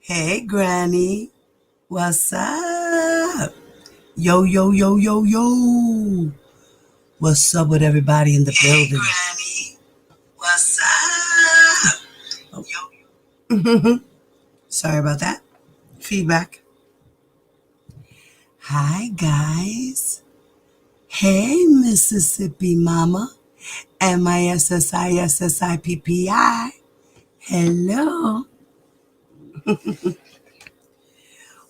Hey, Granny. What's up? Yo, yo, yo, yo, yo. What's up with everybody in the building? Granny. What's up? Oh. Yo. Sorry about that. Feedback. Hi, guys. Hey, Mississippi Mama. MISSISSIPPI. Hello.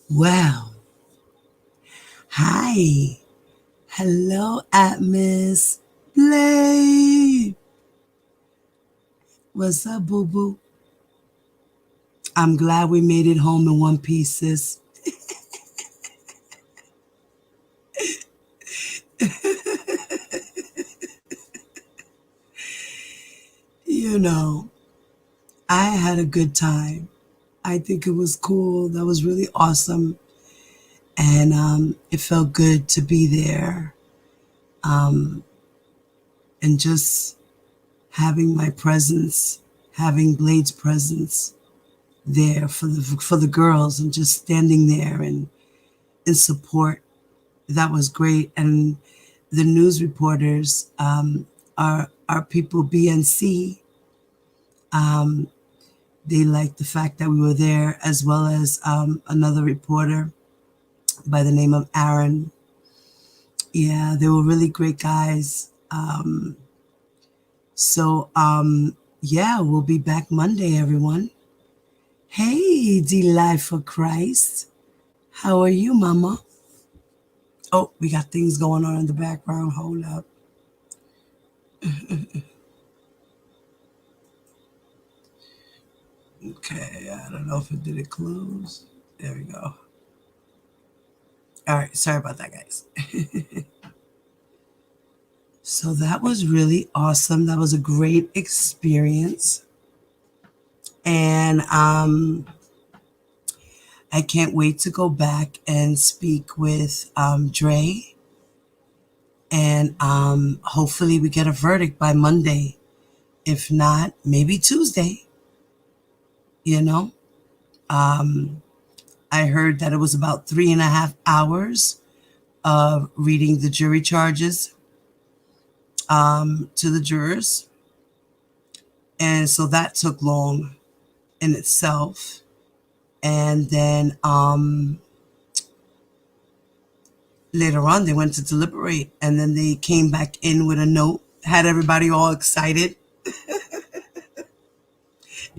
Well, hi. Hello, at Miss Blade. What's up, boo boo? I'm glad we made it home in one piece, sis. You know, I had a good time. I think it was cool. That was really awesome. And it felt good to be there and just having my presence, having Blade's presence there for the girls and just standing there and in support. That was great. And the news reporters, our people BNC, they liked the fact that we were there, as well as another reporter by the name of Aaron. Yeah, they were really great guys. Yeah, we'll be back Monday, everyone. Hey, delightful Christ. How are you, Mama? Oh, we got things going on in the background. Hold up. Okay, I don't know if it did it close. There we go. All right, sorry about that, guys. So that was really awesome. That was a great experience. And I can't wait to go back and speak with Dre. And hopefully we get a verdict by Monday. If not, maybe Tuesday. You know, I heard that it was about 3.5 hours of reading the jury charges to the jurors. And so that took long in itself. And then later on, they went to deliberate. And then they came back in with a note, had everybody all excited.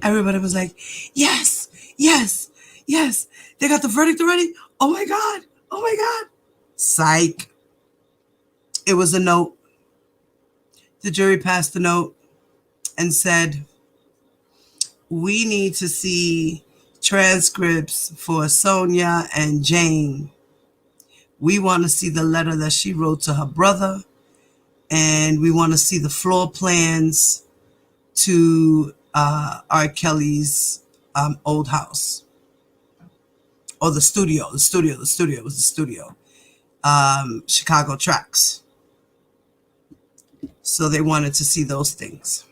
Everybody was like, yes, yes, yes. They got the verdict already? Oh my God. Oh my God. Psych. It was a note. The jury passed the note and said, we need to see transcripts for Sonia and Jane. We want to see the letter that she wrote to her brother, and we want to see the floor plans to Rkelly's old house. Or the studio. It was the studio. Chicago Tracks. So they wanted to see those things.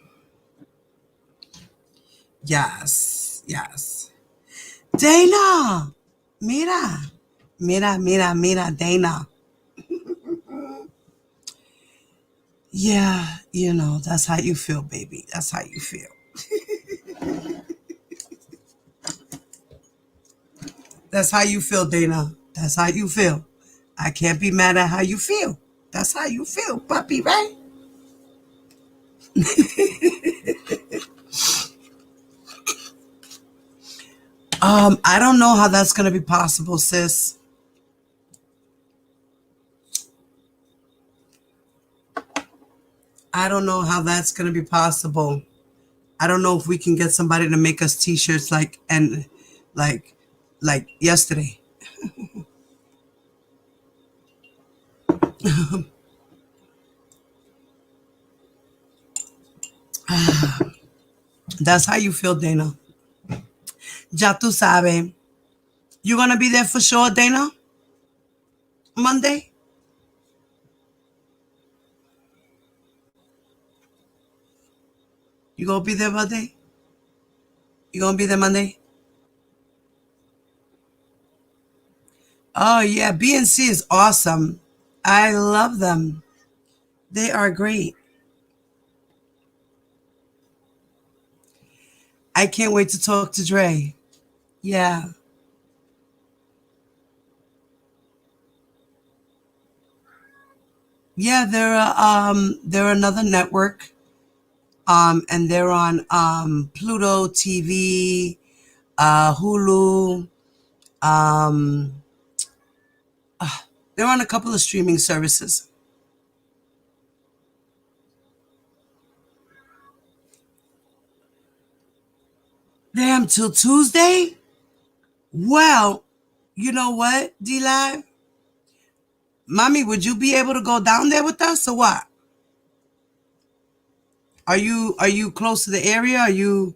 Yes, yes. Dana, mira, Dana. Yeah, that's how you feel, baby. That's how you feel. That's how you feel, Dana. That's how you feel. I can't be mad at how you feel. That's how you feel, puppy, right? I don't know how that's gonna be possible, sis. I don't know how that's gonna be possible. I don't know if we can get somebody to make us t-shirts like yesterday. That's how you feel, Dana. Ya tú sabes. You gonna be there for sure, Dana? Monday? You gonna be there Monday? You gonna be there Monday? Oh yeah, BNC is awesome. I love them. They are great. I can't wait to talk to Dre. Yeah. Yeah, they're another network. And they're on Pluto TV, Hulu. Um, they're on a couple of streaming services. Damn, till Tuesday? Well, you know what, D Live? Mommy, would you be able to go down there with us or what? Are you close to the area? Are you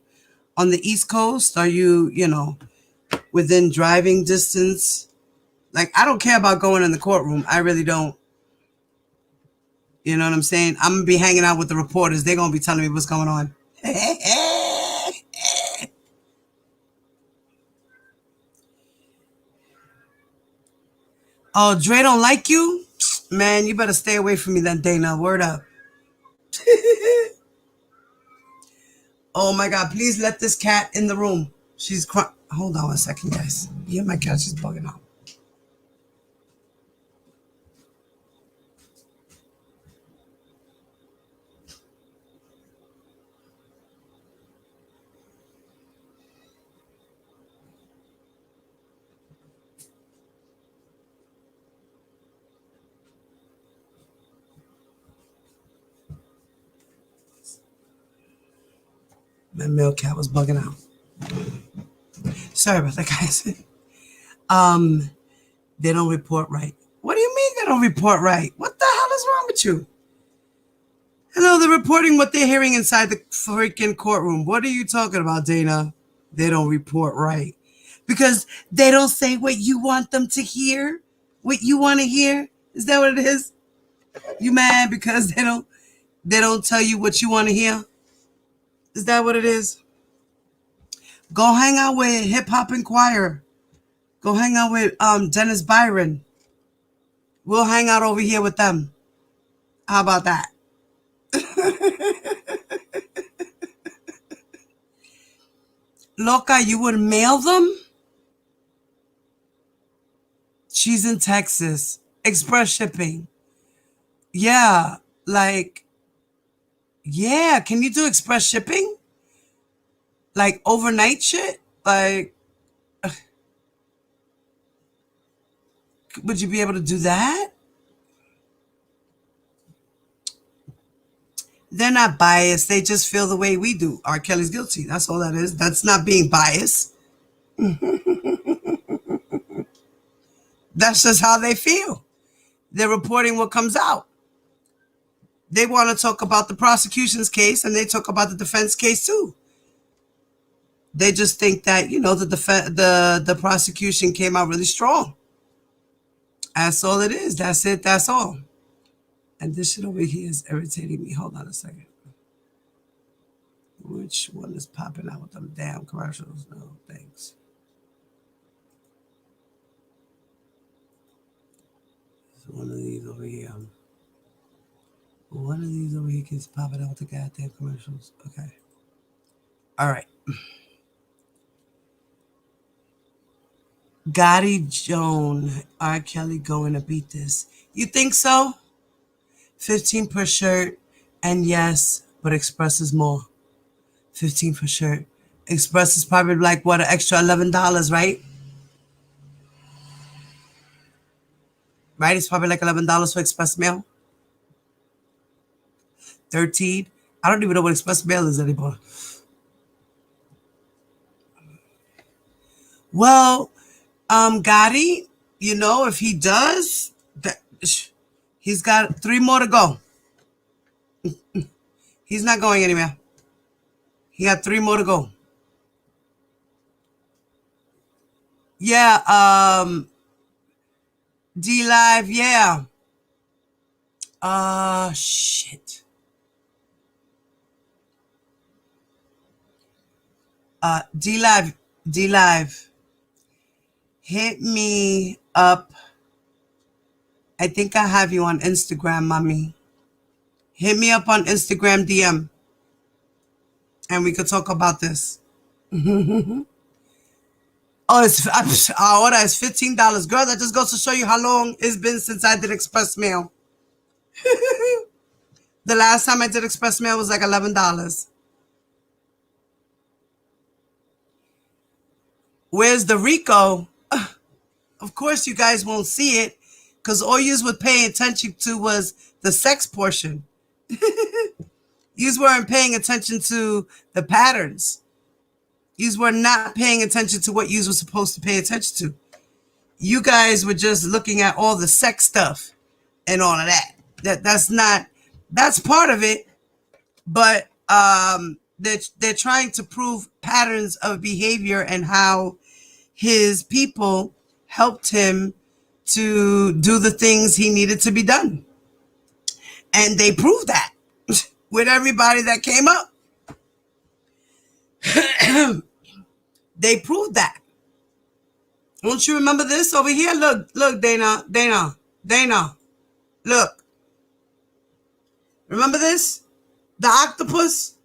on the East Coast? Are you within driving distance? Like, I don't care about going in the courtroom. I really don't. You know what I'm saying? I'm gonna be hanging out with the reporters. They're gonna be telling me what's going on. Oh, Dre don't like you? Man, you better stay away from me then, Dana. Word up. Oh my God, please let this cat in the room. She's crying. Hold on 1 second, guys. Yeah, my cat is bugging out. My male cat was bugging out. Sorry about that, guys. um, they don't report right. What do you mean they don't report right? What the hell is wrong with you? Hello, they're reporting what they're hearing inside the freaking courtroom. What are you talking about, Dana? They don't report right. Because they don't say what you want them to hear? What you want to hear? Is that what it is? You mad because they don't tell you what you want to hear? Is that what it is? Go hang out with Hip Hop Inquirer. Go hang out with Dennis Byron. We'll hang out over here with them. How about that? Loca, you would mail them? She's in Texas. Express shipping. Yeah, like, yeah. Can you do express shipping? Like overnight shit? Like, would you be able to do that? They're not biased. They just feel the way we do. R. Kelly's guilty. That's all that is. That's not being biased. That's just how they feel. They're reporting what comes out. They want to talk about the prosecution's case and they talk about the defense case too. They just think that the prosecution came out really strong. That's all it is. That's it. That's all. And this shit over here is irritating me. Hold on a second. Which one is popping out with them damn commercials? No, thanks. So one of these over here. One of these over here keeps popping out with the goddamn commercials. Okay. All right. Gotti Joan, R. Kelly going to beat this. You think so? 15 per shirt. And yes, but Express is more. 15 for shirt. Express is probably like what, an extra $11, right? Right? It's probably like $11 for Express mail. 13. I don't even know what Express mail is anymore. Well, Gotti, if he does, he's got 3 more to go. He's not going anywhere. He got 3 more to go. Yeah, D Live, yeah. Shit. D Live, hit me up. I think I have you on Instagram, mommy. Hit me up on Instagram DM and we could talk about this. Oh, our order is $15. Girl, that just goes to show you how long it's been since I did express mail. The last time I did express mail was like $11. Where's the Rico? Of course, you guys won't see it because all you were paying attention to was the sex portion. You weren't paying attention to the patterns. You were not paying attention to what you were supposed to pay attention to. You guys were just looking at all the sex stuff and all of that. That's part of it, but they're trying to prove patterns of behavior and how his people helped him to do the things he needed to be done. And they proved that with everybody that came up. They proved that. Don't you remember this over here? Look, Dana. Look. Remember this? The octopus?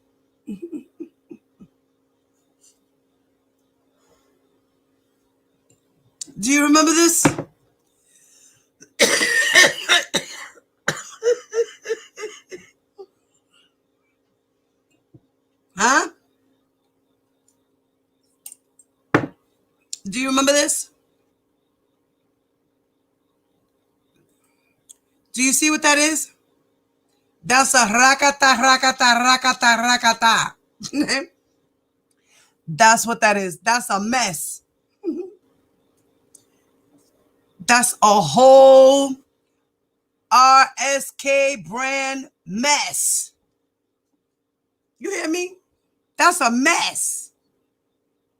Do you remember this? Huh? Do you remember this? Do you see what that is? That's a rakata. That's what that is. That's a mess. That's a whole RSK brand mess. You hear me? That's a mess.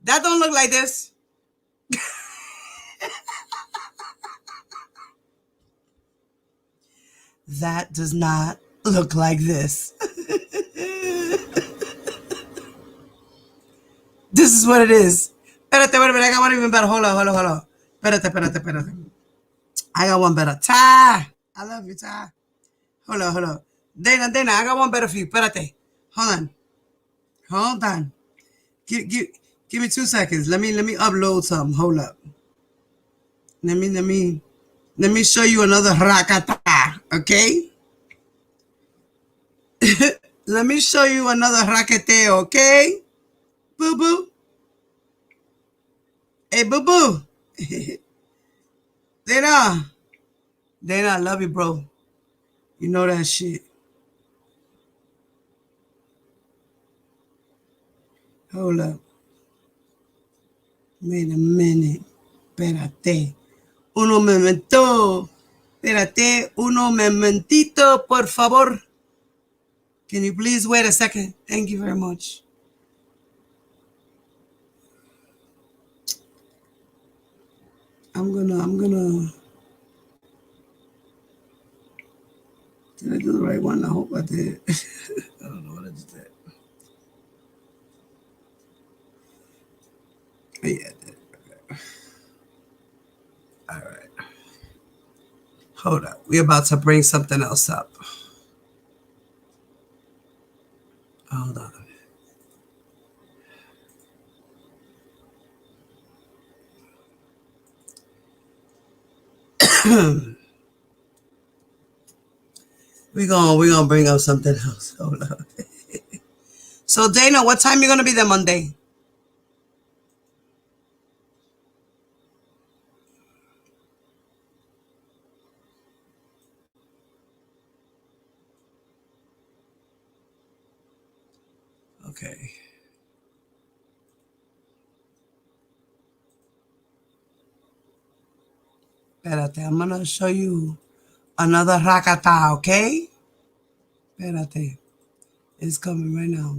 That don't look like this. That does not look like this. This is what it is. Espérate, I got one even better. Hold on. Espérate. I got one better. Ty, I love you, Ty. Hold on. Dana, I got one better for you. Espérate. Hold on. Give me 2 seconds. Let me upload something. Hold up. Let me show you another rakata. Okay? Let me show you another raketeo, okay? Boo boo. Hey, boo boo. Dana, I love you, bro. You know that shit. Hold up. Wait a minute. Espérate. Uno momento. Espérate. Uno momentito, por favor. Can you please wait a second? Thank you very much. I'm gonna. Did I do the right one? I hope I did. I don't know what I just did. Oh, yeah, I did. Okay. All right. Hold up. We're about to bring something else up. Hold on. We're gonna bring up something else. Hold up. So Dana, what time you gonna be there Monday? Okay. Espérate, I'm gonna show you another rakata, okay? Espérate. It's coming right now.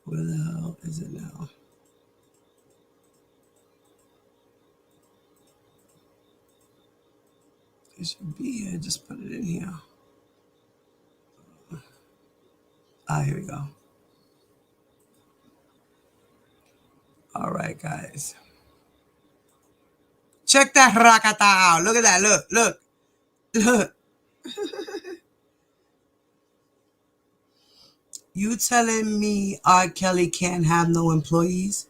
Where the hell is it now? It should be here. Just put it in here. Ah, here we go. All right, guys. Check that rakata out. Look at that. Look. You telling me R. Kelly can't have no employees?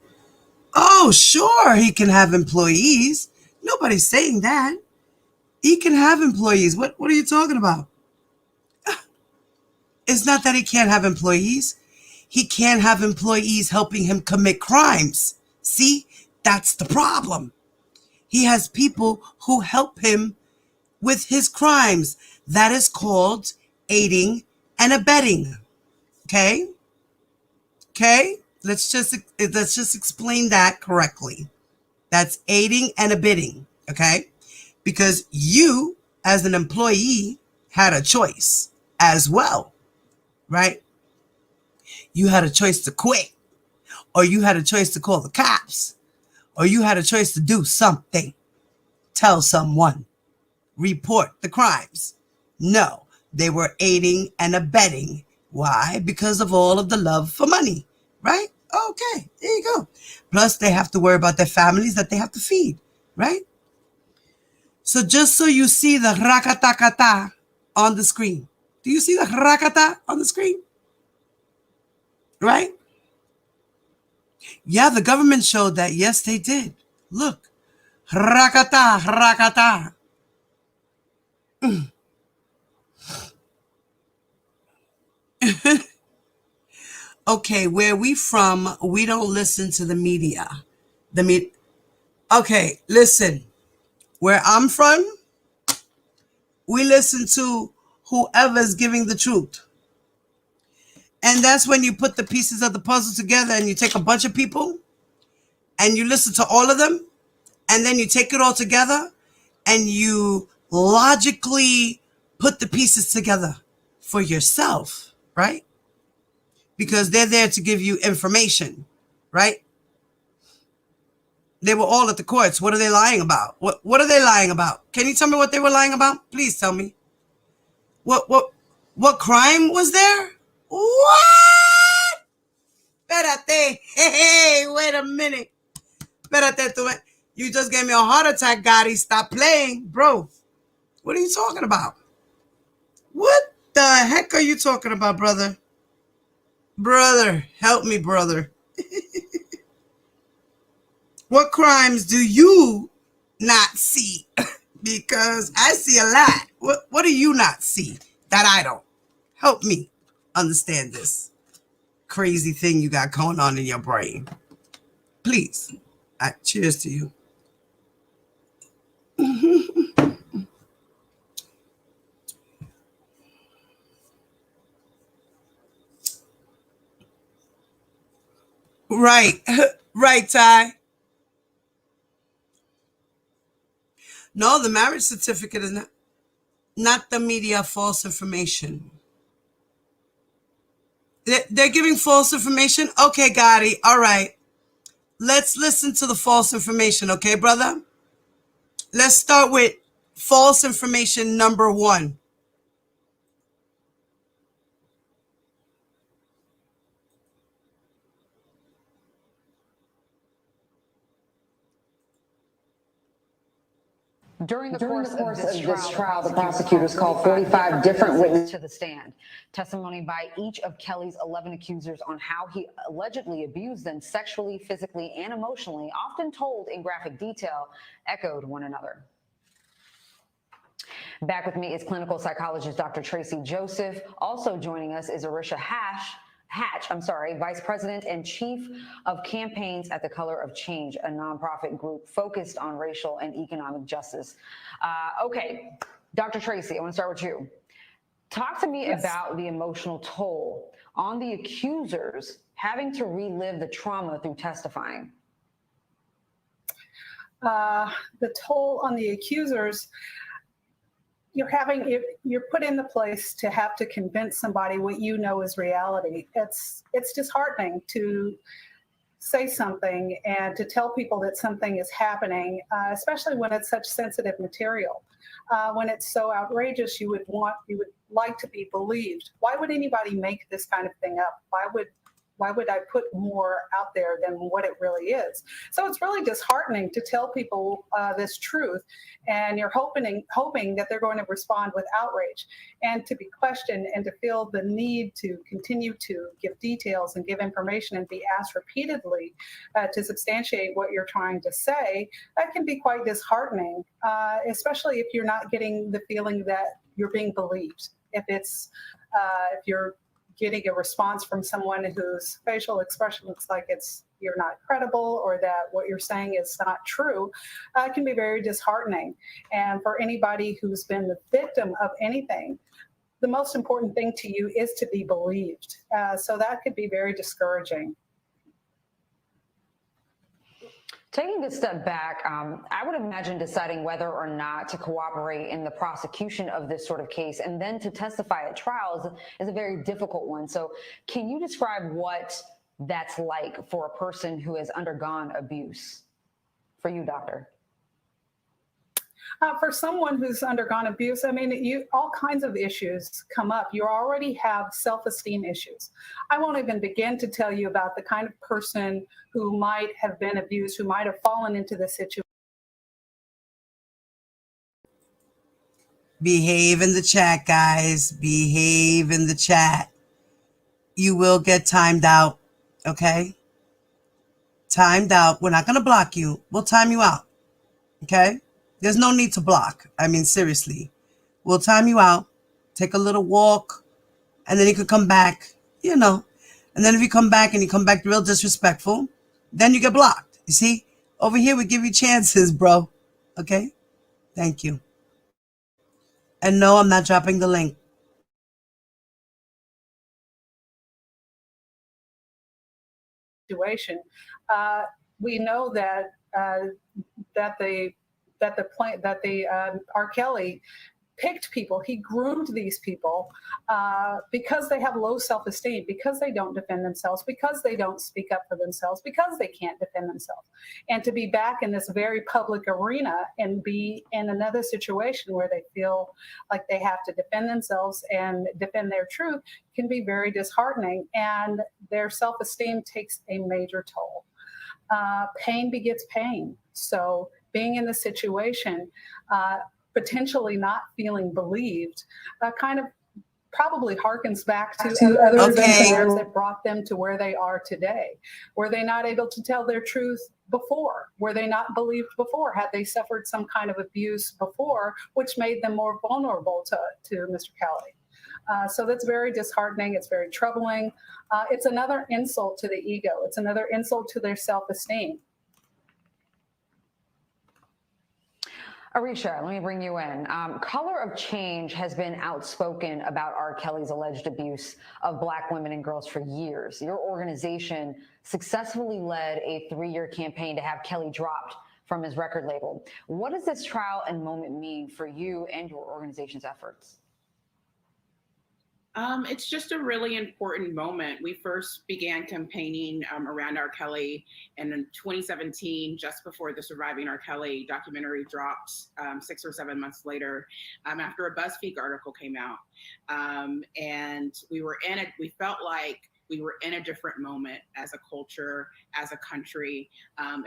Oh, sure, he can have employees. Nobody's saying that. He can have employees. What are you talking about? It's not that he can't have employees. He can't have employees helping him commit crimes. See, that's the problem. He has people who help him with his crimes. That is called aiding and abetting. Okay? Okay? Let's just explain that correctly. That's aiding and abetting, okay? Because you, as an employee, had a choice as well, right? You had a choice to quit, or you had a choice to call the cops, or you had a choice to do something, tell someone, report the crimes. No, they were aiding and abetting. Why? Because of all of the love for money, right? Okay, there you go. Plus, they have to worry about their families that they have to feed, right? So just so you see the rakatakata on the screen. Do you see the rakata on the screen? Right? Yeah, the government showed that. Yes, they did. Look. Rakata. Okay, where we from, we don't listen to the media. Okay, listen. Where I'm from, we listen to whoever's giving the truth. And that's when you put the pieces of the puzzle together and you take a bunch of people and you listen to all of them, and then you take it all together and you logically put the pieces together for yourself, right? Because they're there to give you information, right? They were all at the courts. What are they lying about? What are they lying about? Can you tell me what they were lying about? Please tell me. What crime was there? What? Espérate. Hey, wait a minute. Espérate. You just gave me a heart attack, Gotti. Stop playing. Bro, what are you talking about? What the heck are you talking about, brother? Brother, help me, brother. What crimes do you not see? Because I see a lot. What do you not see that I don't? Help me understand this crazy thing you got going on in your brain. Please. Cheers to you. Right. Right, Ty. No, the marriage certificate is not the media false information. They're giving false information? Okay, Gotti. All right. Let's listen to the false information, okay, brother? Let's start with false information number 1. During the course of this trial, the prosecutors called 45 different witnesses to the stand. Testimony by each of Kelly's 11 accusers on how he allegedly abused them sexually, physically, and emotionally, often told in graphic detail, echoed one another. Back with me is clinical psychologist Dr. Tracy Joseph. Also joining us is Arisha Hatch, Vice President and Chief of Campaigns at the Color of Change, a nonprofit group focused on racial and economic justice. Okay, Dr. Tracy, I want to start with you. Talk to me about the emotional toll on the accusers having to relive the trauma through testifying. The toll on the accusers, you're put in the place to have to convince somebody what you know is reality. It's disheartening to say something and to tell people that something is happening, especially when it's such sensitive material. When it's so outrageous, you would like to be believed. Why would anybody make this kind of thing up? Why would Why would I put more out there than what it really is? So it's really disheartening to tell people this truth, and you're hoping that they're going to respond with outrage, and to be questioned and to feel the need to continue to give details and give information and be asked repeatedly to substantiate what you're trying to say. That can be quite disheartening, especially if you're not getting the feeling that you're being believed. If you're getting a response from someone whose facial expression looks like you're not credible, or that what you're saying is not true, it can be very disheartening. And for anybody who's been the victim of anything, the most important thing to you is to be believed. So that could be very discouraging. Taking a step back, I would imagine deciding whether or not to cooperate in the prosecution of this sort of case and then to testify at trials is a very difficult one. So can you describe what that's like for a person who has undergone abuse? For you, doctor. For someone who's undergone abuse, I mean, all kinds of issues come up. You already have self-esteem issues. I won't even begin to tell you about the kind of person who might have been abused, who might have fallen into this situation. Behave in the chat, guys. Behave in the chat. You will get timed out, okay? Timed out. We're not going to block you. We'll time you out, okay? There's no need to block. I mean, seriously. We'll time you out, take a little walk, and then you could come back, And then if you come back and you come back real disrespectful, then you get blocked. You see? Over here, we give you chances, bro. Okay? Thank you. And no, I'm not dropping the link. Situation. We know that Rkelly picked people. He groomed these people because they have low self-esteem, because they don't defend themselves, because they don't speak up for themselves, because they can't defend themselves. And to be back in this very public arena and be in another situation where they feel like they have to defend themselves and defend their truth can be very disheartening, and their self-esteem takes a major toll. Pain begets pain. So being in this situation, potentially not feeling believed, kind of probably harkens back to other events that brought them to where they are today. Were they not able to tell their truth before? Were they not believed before? Had they suffered some kind of abuse before, which made them more vulnerable to Mr. Kelly? So that's very disheartening. It's very troubling. It's another insult to the ego. It's another insult to their self-esteem. Arisha, let me bring you in. Color of Change has been outspoken about Rkelly's alleged abuse of Black women and girls for years. Your organization successfully led a 3-year campaign to have Kelly dropped from his record label. What does this trial and moment mean for you and your organization's efforts? It's just a really important moment. We first began campaigning around Rkelly in 2017, just before the Surviving Rkelly documentary dropped 6 or 7 months later, after a BuzzFeed article came out. And we felt like we were in a different moment as a culture, as a country,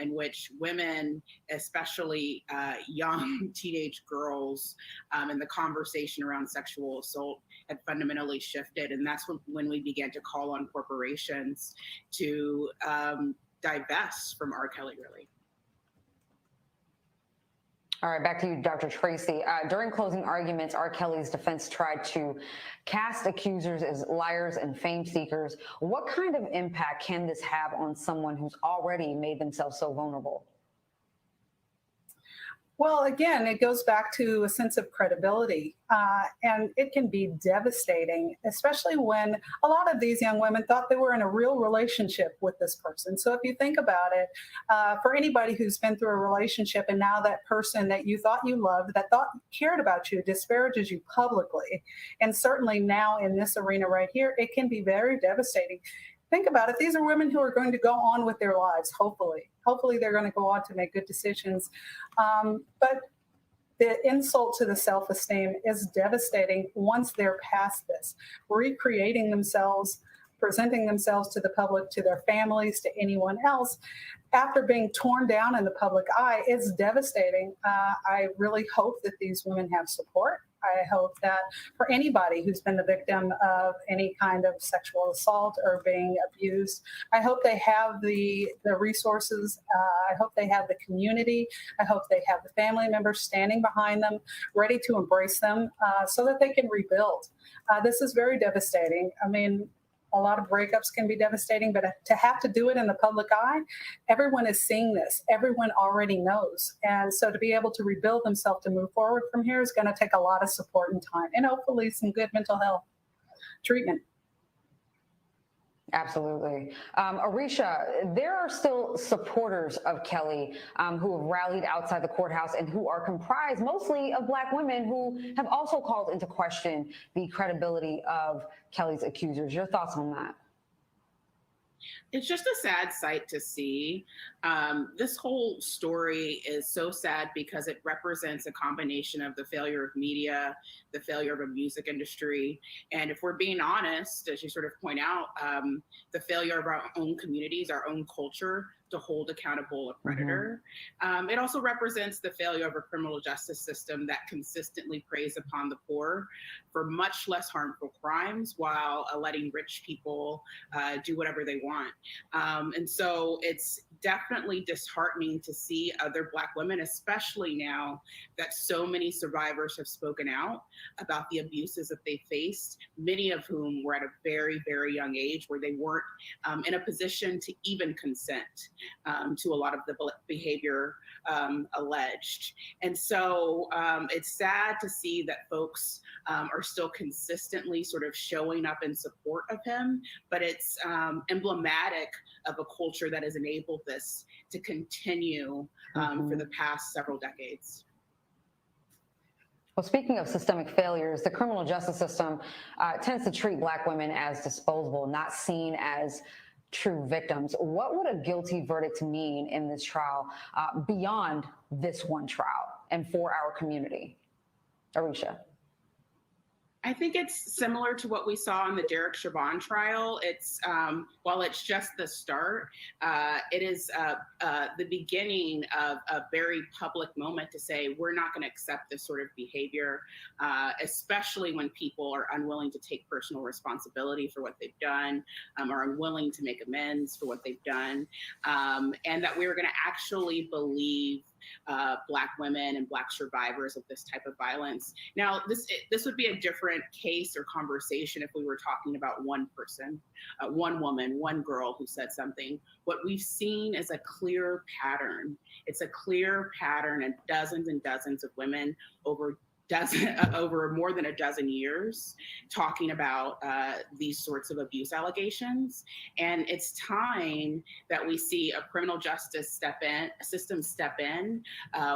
in which women, especially young teenage girls, and the conversation around sexual assault had fundamentally shifted. And that's when we began to call on corporations to divest from Rkelly, really. All right, back to you, Dr. Tracy. During closing arguments, Rkelly's defense tried to cast accusers as liars and fame seekers. What kind of impact can this have on someone who's already made themselves so vulnerable? Well, again, it goes back to a sense of credibility, and it can be devastating, especially when a lot of these young women thought they were in a real relationship with this person. So if you think about it, for anybody who's been through a relationship and now that person that you thought you loved, that thought cared about you, disparages you publicly, and certainly now in this arena right here, it can be very devastating. Think about it. These are women who are going to go on with their lives, hopefully. Hopefully they're going to go on to make good decisions. But the insult to the self-esteem is devastating once they're past this. Recreating themselves presenting themselves to the public, to their families, to anyone else, after being torn down in the public eye, is devastating. I really hope that these women have support. I hope that for anybody who's been the victim of any kind of sexual assault or being abused, I hope they have the resources. I hope they have the community. I hope they have the family members standing behind them, ready to embrace them so that they can rebuild. This is very devastating. I mean, a lot of breakups can be devastating, but to have to do it in the public eye, everyone is seeing this. Everyone already knows. And so to be able to rebuild themselves to move forward from here is going to take a lot of support and time, and hopefully some good mental health treatment. Absolutely. Arisha, there are still supporters of Kelly who have rallied outside the courthouse and who are comprised mostly of Black women who have also called into question the credibility of Kelly's accusers. Your thoughts on that? It's just a sad sight to see. This whole story is so sad because it represents a combination of the failure of media, the failure of a music industry, and if we're being honest, as you sort of point out, the failure of our own communities, our own culture to hold accountable a predator. It also represents the failure of a criminal justice system that consistently preys upon the poor for much less harmful crimes while letting rich people do whatever they want. And so it's definitely disheartening to see other Black women, especially now that so many survivors have spoken out about the abuses that they faced, many of whom were at a very, very young age where they weren't in a position to even consent to a lot of the behavior alleged. And so it's sad to see that folks are still consistently sort of showing up in support of him, but it's emblematic of a culture that has enabled this to continue for the past several decades. Well, speaking of systemic failures, the criminal justice system tends to treat Black women as disposable, not seen as true victims. What would a guilty verdict mean in this trial beyond this one trial and for our community? Arisha. I think it's similar to what we saw in the Derek Chauvin trial. It's while it's just the start, it is the beginning of a very public moment to say we're not going to accept this sort of behavior, especially when people are unwilling to take personal responsibility for what they've done, are unwilling to make amends for what they've done, and that we're going to actually believe Black women and Black survivors of this type of violence. Now, this would be a different case or conversation if we were talking about one person, one woman, one girl who said something. What we've seen is a clear pattern. It's a clear pattern in dozens and dozens of women over more than a dozen years talking about these sorts of abuse allegations. And it's time that we see a criminal justice system step in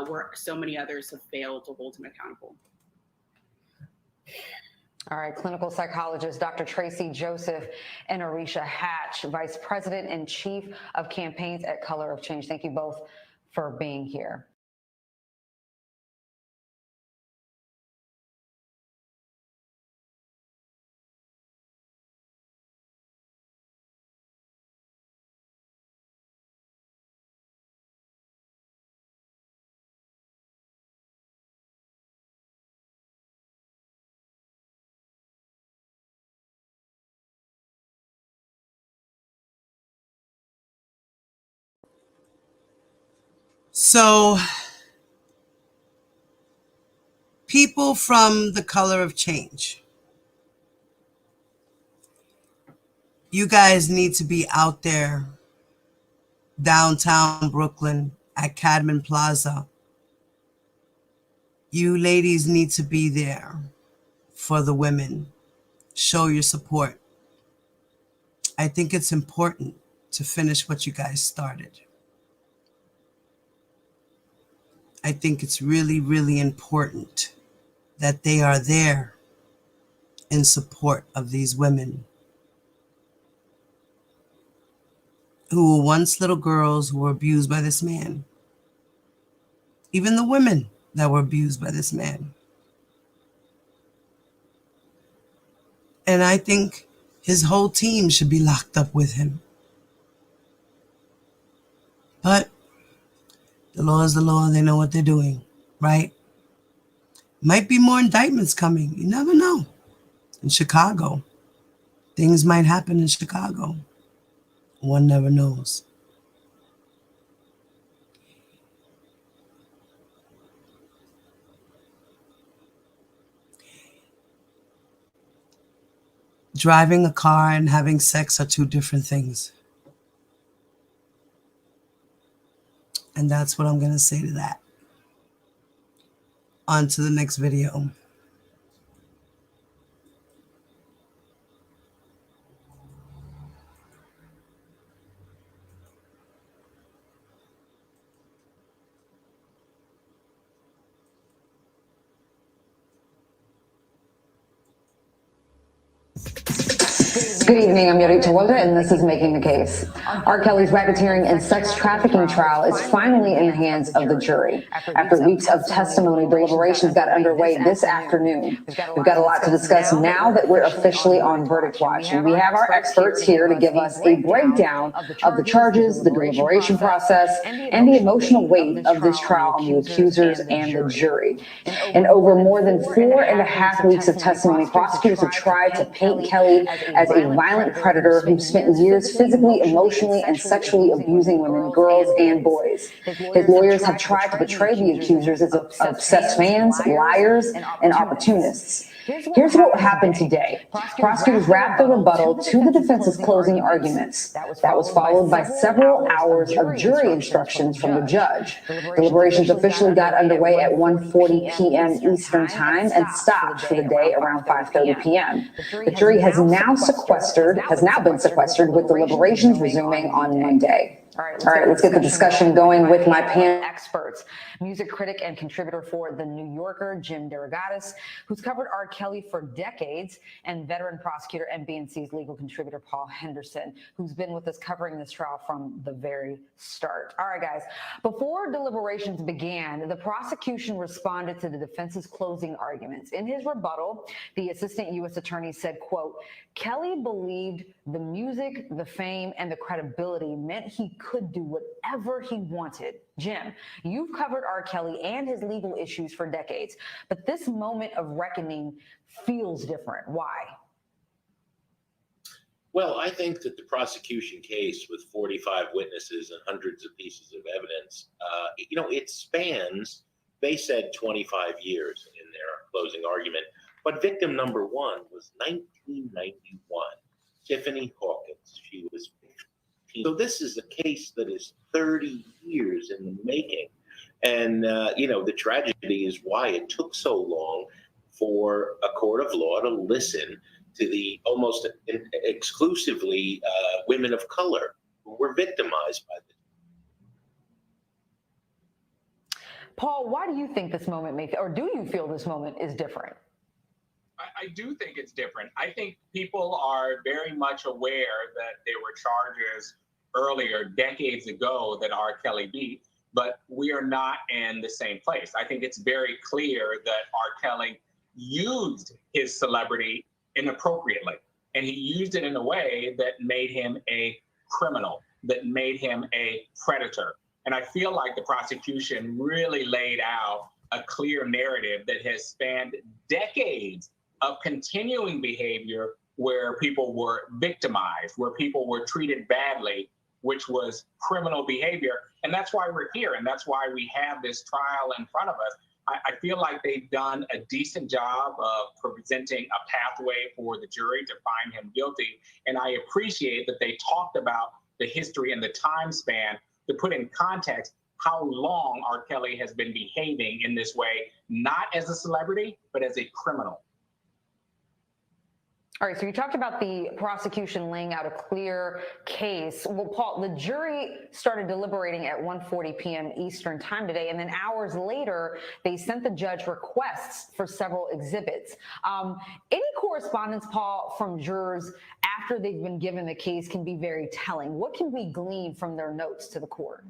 where so many others have failed to hold him accountable. All right, clinical psychologist Dr. Tracy Joseph and Arisha Hatch, Vice President and Chief of Campaigns at Color of Change. Thank you both for being here. So, people from the Color of Change, you guys need to be out there downtown Brooklyn at Cadman Plaza. You ladies need to be there for the women. Show your support. I think it's important to finish what you guys started. I think it's really, really important that they are there in support of these women who were once little girls who were abused by this man. Even the women that were abused by this man. And I think His whole team should be locked up with him. But the law is the law. They know what they're doing, right? Might be more indictments coming. You never know. In Chicago, things might happen in Chicago. One never knows. Driving a car and having sex are two different things. And that's what I'm going to say to that. On to the next video. Good evening, I'm Yuri Tawota, and this is Making the Case. Rkelly's racketeering and sex trafficking trial is finally in the hands of the jury. After weeks of testimony, deliberations got underway this afternoon. We've got a lot to discuss now that we're officially on verdict watch, and we have our experts here to give us a breakdown of the charges, the deliberation process, and the emotional weight of this trial on the accusers and the jury. In over more than 4.5 weeks of testimony, prosecutors have tried to paint Kelly as a violent predator who spent years physically, emotionally, and sexually abusing women, girls, and boys. His lawyers have tried to portray the accusers as obsessed fans, liars, and opportunists. Here's what happened today. Prosecutors wrapped the rebuttal to the defense's closing arguments. That was followed by several hours of jury instructions from the judge. Deliberations officially got underway at 1:40 p.m. Eastern Time and stopped for the day around 5:30 p.m. The jury has now been sequestered with deliberations resuming on Monday. All right, let's get the discussion going with my panel experts. Music critic and contributor for The New Yorker, Jim DeRogatis, who's covered R. Kelly for decades, and veteran prosecutor and BNC's legal contributor, Paul Henderson, who's been with us covering this trial from the very start. All right, guys, before deliberations began, the prosecution responded to the defense's closing arguments. In his rebuttal, the assistant U.S. attorney said, quote, Kelly believed the music, the fame, and the credibility meant he could do whatever he wanted. Jim, you've covered R. Kelly and his legal issues for decades, but this moment of reckoning feels different. Why? Well, I think that the prosecution case with 45 witnesses and hundreds of pieces of evidence, it spans, they said 25 years in their closing argument, but victim number one was 1991, Tiffany Hawkins. She was 15. So this is a case that is 30 years in the making. And, the tragedy is why it took so long for a court of law to listen to the almost exclusively women of color who were victimized by this. Paul, why do you think this moment or do you feel this moment is different? I do think it's different. I think people are very much aware that there were charges earlier, decades ago, that R. Kelly beat, but we are not in the same place. I think it's very clear that R. Kelly used his celebrity inappropriately, and he used it in a way that made him a criminal, that made him a predator. And I feel like the prosecution really laid out a clear narrative that has spanned decades of continuing behavior where people were victimized, where people were treated badly, which was criminal behavior. And that's why we're here. And that's why we have this trial in front of us. I feel like they've done a decent job of presenting a pathway for the jury to find him guilty. And I appreciate that they talked about the history and the time span to put in context how long R. Kelly has been behaving in this way, not as a celebrity, but as a criminal. All right, so you talked about the prosecution laying out a clear case. Well, Paul, the jury started deliberating at 1:40 p.m. Eastern time today, and then hours later, they sent the judge requests for several exhibits. Any correspondence, Paul, from jurors after they've been given the case can be very telling. What can we glean from their notes to the court?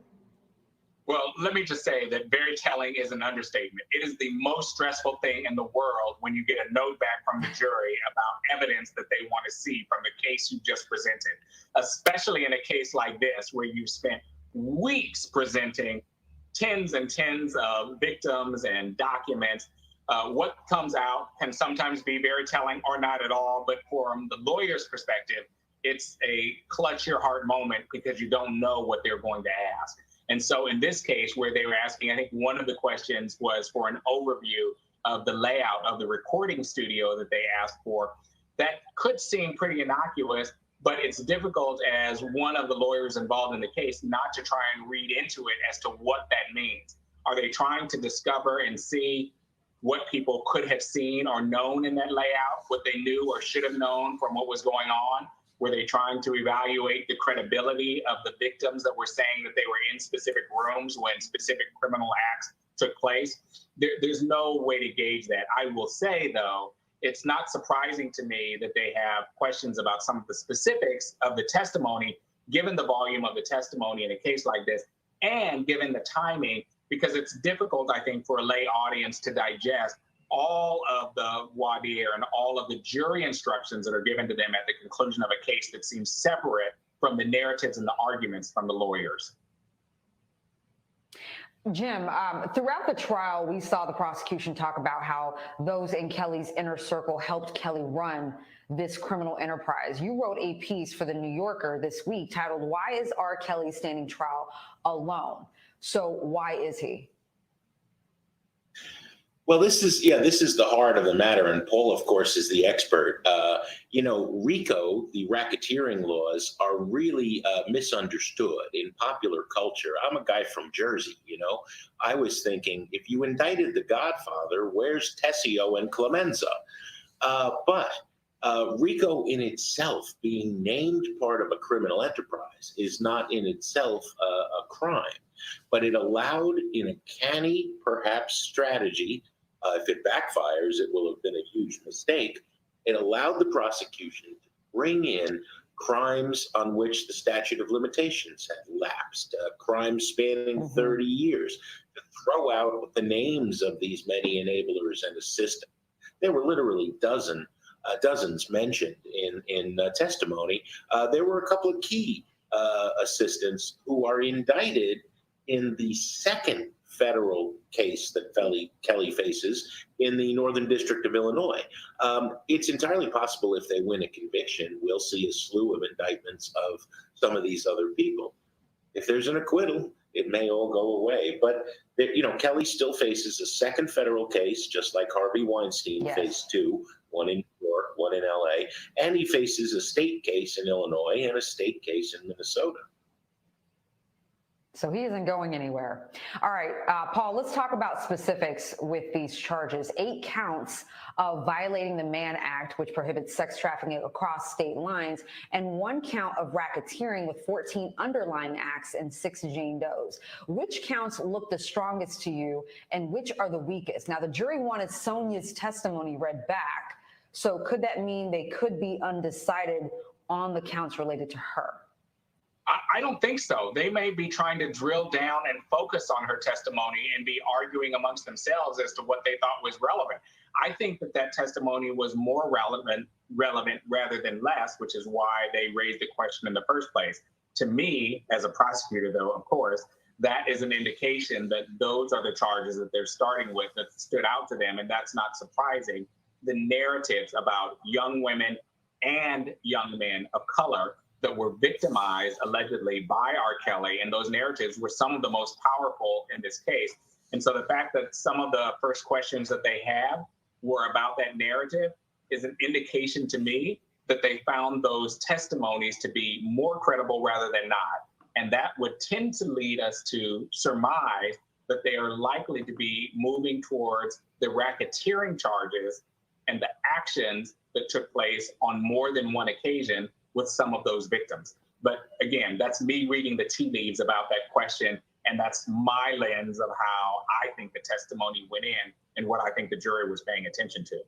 Well, let me just say that very telling is an understatement. It is the most stressful thing in the world when you get a note back from the jury about evidence that they want to see from the case you just presented, especially in a case like this where you've spent weeks presenting tens and tens of victims and documents. What comes out can sometimes be very telling or not at all, but from the lawyer's perspective, it's a clutch your heart moment because you don't know what they're going to ask. And so in this case, where they were asking, I think one of the questions was for an overview of the layout of the recording studio that they asked for. That could seem pretty innocuous, but it's difficult as one of the lawyers involved in the case not to try and read into it as to what that means. Are they trying to discover and see what people could have seen or known in that layout, what they knew or should have known from what was going on? Were they trying to evaluate the credibility of the victims that were saying that they were in specific rooms when specific criminal acts took place? There's no way to gauge that. I will say, though, it's not surprising to me that they have questions about some of the specifics of the testimony, given the volume of the testimony in a case like this, and given the timing, because it's difficult, I think, for a lay audience to digest all of the voir dire and all of the jury instructions that are given to them at the conclusion of a case that seems separate from the narratives and the arguments from the lawyers. Jim, throughout the trial, we saw the prosecution talk about how those in Kelly's inner circle helped Kelly run this criminal enterprise. You wrote a piece for the New Yorker this week titled, "Why is R. Kelly standing trial alone?" So why is he? Well, this is the heart of the matter, and Paul, of course, is the expert. RICO, the racketeering laws, are really misunderstood in popular culture. I'm a guy from Jersey. I was thinking, if you indicted The Godfather, where's Tessio and Clemenza? But RICO in itself, being named part of a criminal enterprise, is not in itself a crime. But it allowed, in a canny, perhaps, strategy, if it backfires, it will have been a huge mistake. It allowed the prosecution to bring in crimes on which the statute of limitations had lapsed, crimes spanning 30 years, to throw out the names of these many enablers and assistants. There were literally dozens mentioned in testimony. There were a couple of key assistants who are indicted in the second federal case that Kelly faces in the Northern District of Illinois. It's entirely possible if they win a conviction, we'll see a slew of indictments of some of these other people. If there's an acquittal, it may all go away. But Kelly still faces a second federal case, just like Harvey Weinstein faced two, one in New York, one in LA, and he faces a state case in Illinois and a state case in Minnesota. So he isn't going anywhere. All right, Paul, let's talk about specifics with these charges. 8 counts of violating the Mann Act, which prohibits sex trafficking across state lines, and 1 count of racketeering with 14 underlying acts and 6 Jane Does. Which counts look the strongest to you, and which are the weakest? Now, the jury wanted Sonia's testimony read back, so could that mean they could be undecided on the counts related to her? I don't think so. They may be trying to drill down and focus on her testimony and be arguing amongst themselves as to what they thought was relevant. I think that testimony was more relevant rather than less, which is why they raised the question in the first place. To me, as a prosecutor, though, of course, that is an indication that those are the charges that they're starting with that stood out to them, and that's not surprising. The narratives about young women and young men of color that were victimized allegedly by R. Kelly, and those narratives were some of the most powerful in this case. And so the fact that some of the first questions that they have were about that narrative is an indication to me that they found those testimonies to be more credible rather than not. And that would tend to lead us to surmise that they are likely to be moving towards the racketeering charges and the actions that took place on more than one occasion with some of those victims. But again, that's me reading the tea leaves about that question, and that's my lens of how I think the testimony went in and what I think the jury was paying attention to.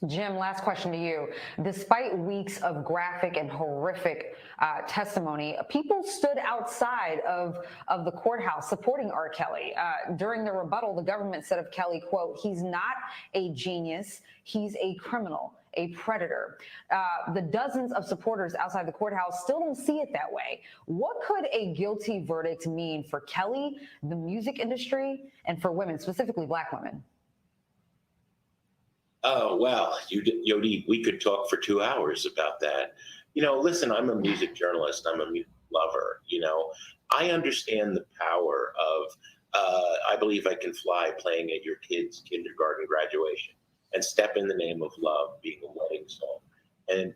Jim, last question to you. Despite weeks of graphic and horrific testimony, people stood outside of the courthouse supporting R. Kelly. During the rebuttal, the government said of Kelly, quote, "He's not a genius, he's a criminal, a predator." The dozens of supporters outside the courthouse still don't see it that way. What could a guilty verdict mean for Kelly, the music industry, and for women, specifically Black women? Oh, well, Yodi, we could talk for 2 hours about that. Listen, I'm a music journalist. I'm a music lover. I understand the power of, I Believe I Can Fly playing at your kid's kindergarten graduation, and Step in the Name of Love being a wedding song. And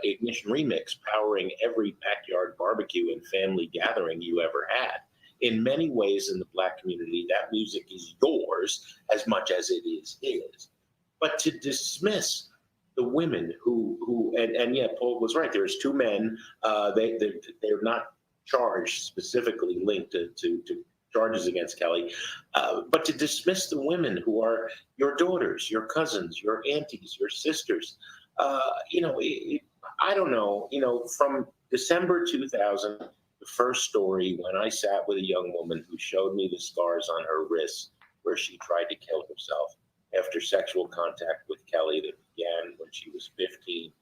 Ignition Remix powering every backyard barbecue and family gathering you ever had. In many ways, in the Black community, that music is yours as much as it is his. But to dismiss the women who and yeah, Paul was right. There's two men. They're not charged specifically linked to charges against Kelly, but to dismiss the women who are your daughters, your cousins, your aunties, your sisters. I don't know. From December 2000. The first story, when I sat with a young woman who showed me the scars on her wrists where she tried to kill herself after sexual contact with Kelly that began when she was 15.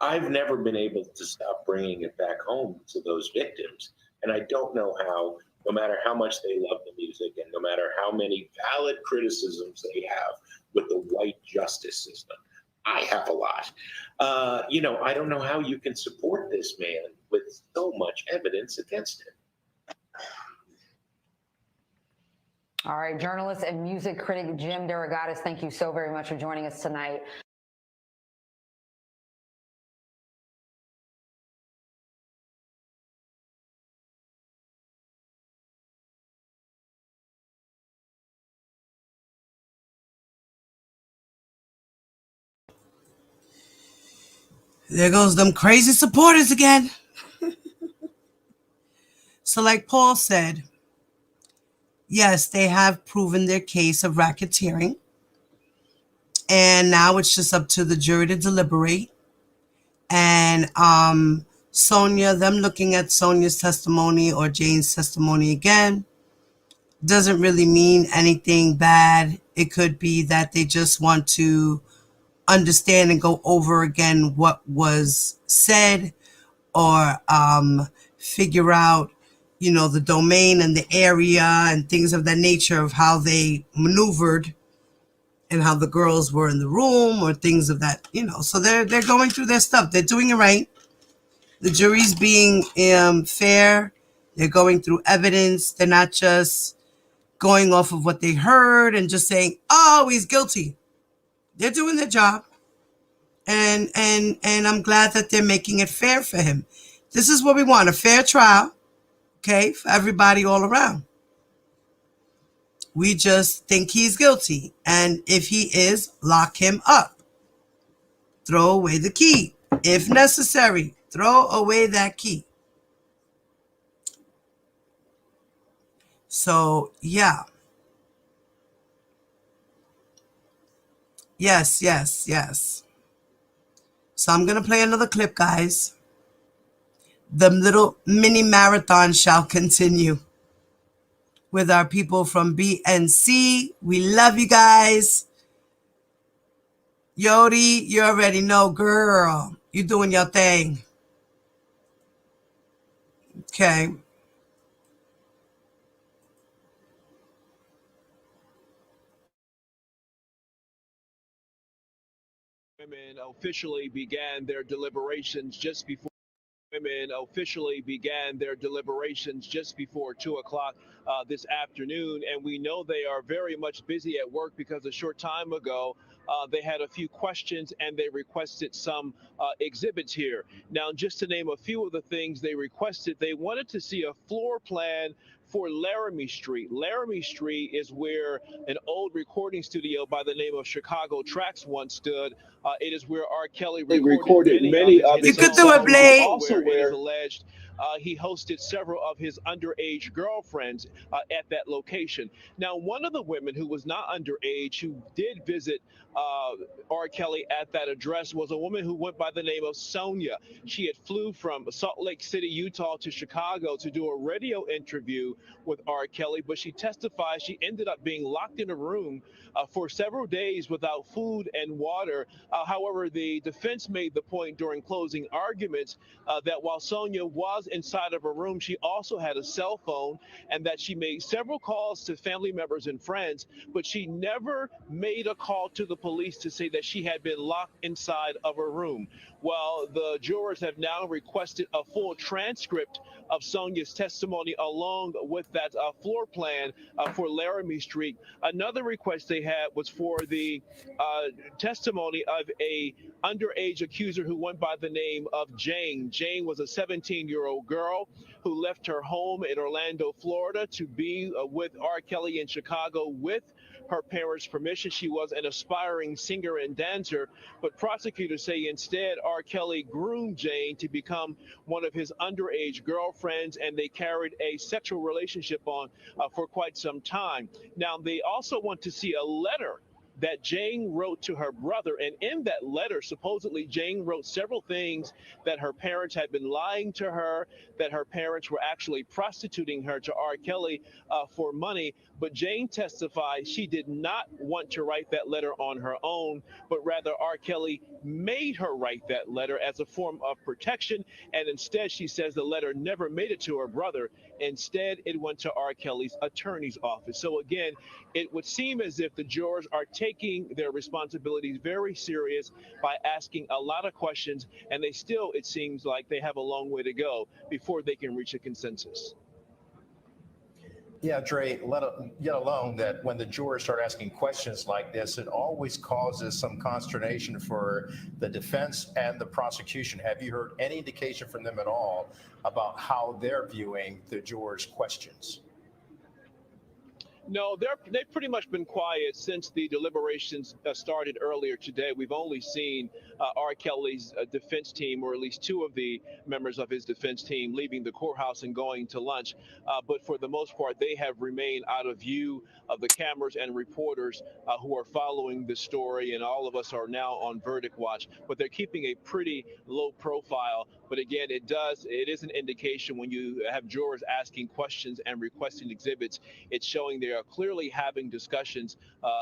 I've never been able to stop bringing it back home to those victims. And I don't know how, no matter how much they love the music and no matter how many valid criticisms they have with the white justice system, I have a lot. I don't know how you can support this man with so much evidence against him. All right, journalist and music critic Jim DeRogatis, thank you so very much for joining us tonight. There goes them crazy supporters again. So like Paul said, yes, they have proven their case of racketeering. And now it's just up to the jury to deliberate. And Sonia, them looking at Sonia's testimony or Jane's testimony again, doesn't really mean anything bad. It could be that they just want to understand and go over again what was said, or figure out, the domain and the area and things of that nature of how they maneuvered and how the girls were in the room or things of that, So they're going through their stuff. They're doing it right. The jury's being fair. They're going through evidence. They're not just going off of what they heard and just saying, "Oh, he's guilty." They're doing their job. And I'm glad that they're making it fair for him. This is what we want, a fair trial, okay, for everybody all around. We just think he's guilty. And if he is, lock him up. Throw away the key. If necessary, throw away that key. So, yeah. Yes. So I'm going to play another clip, guys. The little mini marathon shall continue with our people from BNC. We love you guys. Yodi, you already know, girl. You doing your thing. Okay. Women officially began their deliberations just before 2 o'clock this afternoon, and we know they are very much busy at work because a short time ago they had a few questions and they requested some exhibits here. Now, just to name a few of the things they requested, they wanted to see a floor plan for Laramie Street. Laramie Street is where an old recording studio by the name of Chicago Tracks once stood. It is where R. Kelly recorded many of his You could do it, Blade. Also where it is alleged he hosted several of his underage girlfriends at that location. Now, one of the women who was not underage, who did visit uh, R. Kelly at that address, was a woman who went by the name of Sonia. She had flew from Salt Lake City, Utah to Chicago to do a radio interview with R. Kelly, but she testified she ended up being locked in a room for several days without food and water. However, the defense made the point during closing arguments that while Sonia was inside of a room, she also had a cell phone and that she made several calls to family members and friends, but she never made a call to the police to say that she had been locked inside of a room. Well, the jurors have now requested a full transcript of Sonia's testimony along with that floor plan for Laramie Street. Another request they had was for the testimony of a underage accuser who went by the name of Jane. Jane was a 17-year-old girl who left her home in Orlando, Florida to be with R. Kelly in Chicago with her parents' permission. She was an aspiring singer and dancer, but prosecutors say instead R. Kelly groomed Jane to become one of his underage girlfriends, and they carried a sexual relationship on for quite some time. Now, they also want to see a letter that Jane wrote to her brother. And in that letter, supposedly Jane wrote several things that her parents had been lying to her, that her parents were actually prostituting her to R. Kelly for money. But Jane testified she did not want to write that letter on her own, but rather R. Kelly made her write that letter as a form of protection. And instead, she says the letter never made it to her brother. Instead, it went to R. Kelly's attorney's office. So again, it would seem as if the jurors are taking their responsibilities very serious by asking a lot of questions, and they still, it seems like they have a long way to go before they can reach a consensus. Yeah, Dre, yet alone that when the jurors start asking questions like this, it always causes some consternation for the defense and the prosecution. Have you heard any indication from them at all about how they're viewing the jurors' questions? No, they've pretty much been quiet since the deliberations started earlier today. We've only seen R. Kelly's defense team, or at least two of the members of his defense team, leaving the courthouse and going to lunch. But for the most part, they have remained out of view of the cameras and reporters who are following the story. And all of us are now on verdict watch. But they're keeping a pretty low profile. But again, it is an indication when you have jurors asking questions and requesting exhibits. It's showing they are clearly having discussions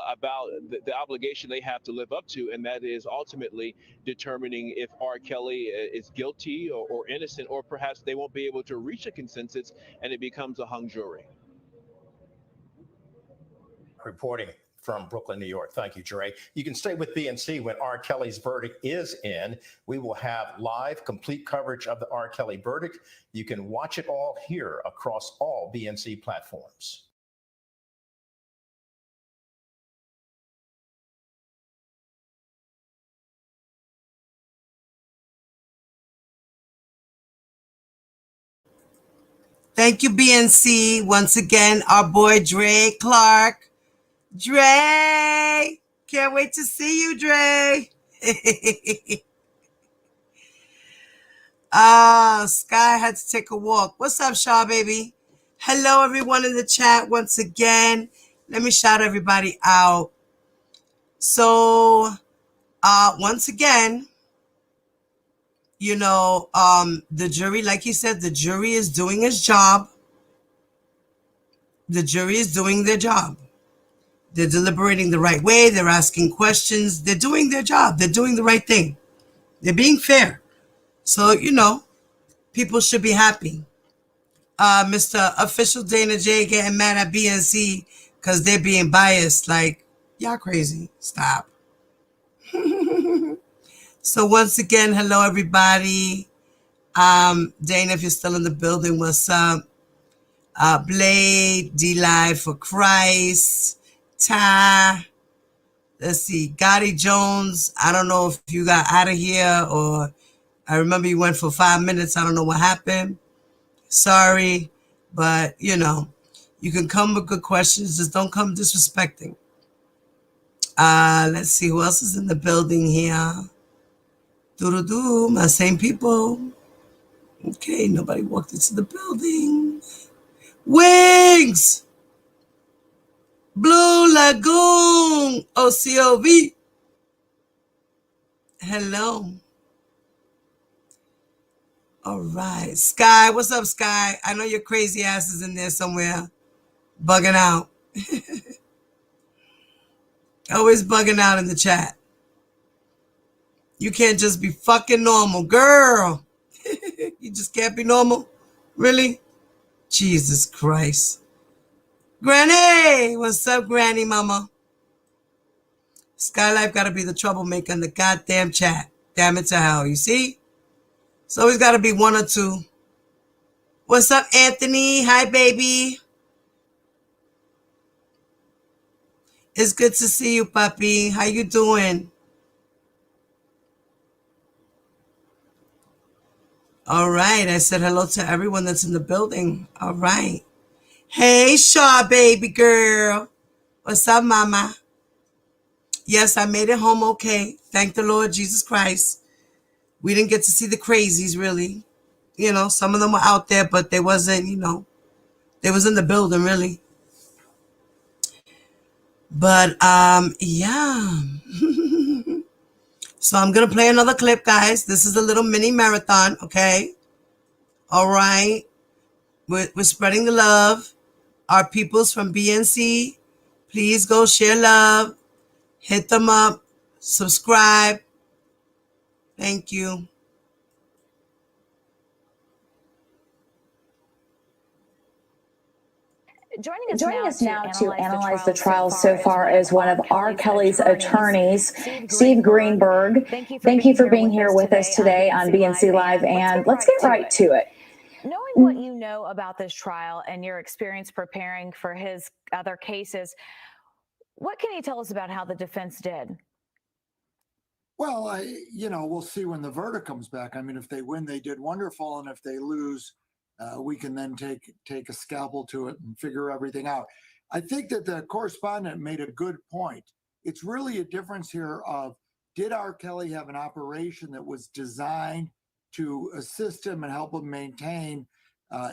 about the obligation they have to live up to, and that is ultimately determining if R. Kelly is guilty or innocent, or perhaps they won't be able to reach a consensus and it becomes a hung jury. Reporting from Brooklyn, New York. Thank you, Dre. You can stay with BNC when R. Kelly's verdict is in. We will have live, complete coverage of the R. Kelly verdict. You can watch it all here across all BNC platforms. Thank you, BNC. Once again, our boy Dre Clark. Dre! Can't wait to see you, Dre. Sky had to take a walk. What's up, Shaw, baby? Hello, everyone in the chat once again. Let me shout everybody out. So, once again, the jury, like you said, the jury is doing its job. The jury is doing their job. They're deliberating the right way. They're asking questions. They're doing their job. They're doing the right thing. They're being fair. So, people should be happy. Mr. Official Dana J getting mad at BNC because they're being biased. Like, y'all crazy. Stop. So once again, hello, everybody. Dana, if you're still in the building, what's up? Blade, D-Live for Christ, Ty, let's see, Gotti Jones. I don't know if you got out of here, or I remember you went for 5 minutes. I don't know what happened. Sorry, but you can come with good questions. Just don't come disrespecting. Let's see who else is in the building here. My same people. Okay, nobody walked into the building. Wings! Blue Lagoon! OCOV. Hello. All right. Sky, what's up, Sky? I know your crazy ass is in there somewhere, bugging out. Always bugging out in the chat. You can't just be fucking normal, girl. You just can't be normal? Really? Jesus Christ. Granny! What's up, Granny Mama? Skylife gotta be the troublemaker in the goddamn chat. Damn it to hell, you see? It's always gotta be one or two. What's up, Anthony? Hi, baby. It's good to see you, puppy. How you doing? All right. I said hello to everyone that's in the building. All right. Hey, Shaw, baby girl. What's up, mama? Yes, I made it home okay. Thank the Lord Jesus Christ. We didn't get to see the crazies, really. You know, some of them were out there, but they wasn't, they was in the building, really. But, yeah. So I'm going to play another clip, guys. This is a little mini marathon, okay? All right. We're spreading the love. Our peoples from BNC, please go share love. Hit them up. Subscribe. Thank you. Joining us now to analyze the trial so far is one of R. Kelly's attorneys, Steve Greenberg. Thank you for being here with us today on BNC Live, and let's get right to it. Knowing what you know about this trial and your experience preparing for his other cases, what can you tell us about how the defense did? Well, we'll see when the verdict comes back. I mean, if they win, they did wonderful, and if they lose, we can then take a scalpel to it and figure everything out. I think that the correspondent made a good point. It's really a difference here of, did R. Kelly have an operation that was designed to assist him and help him maintain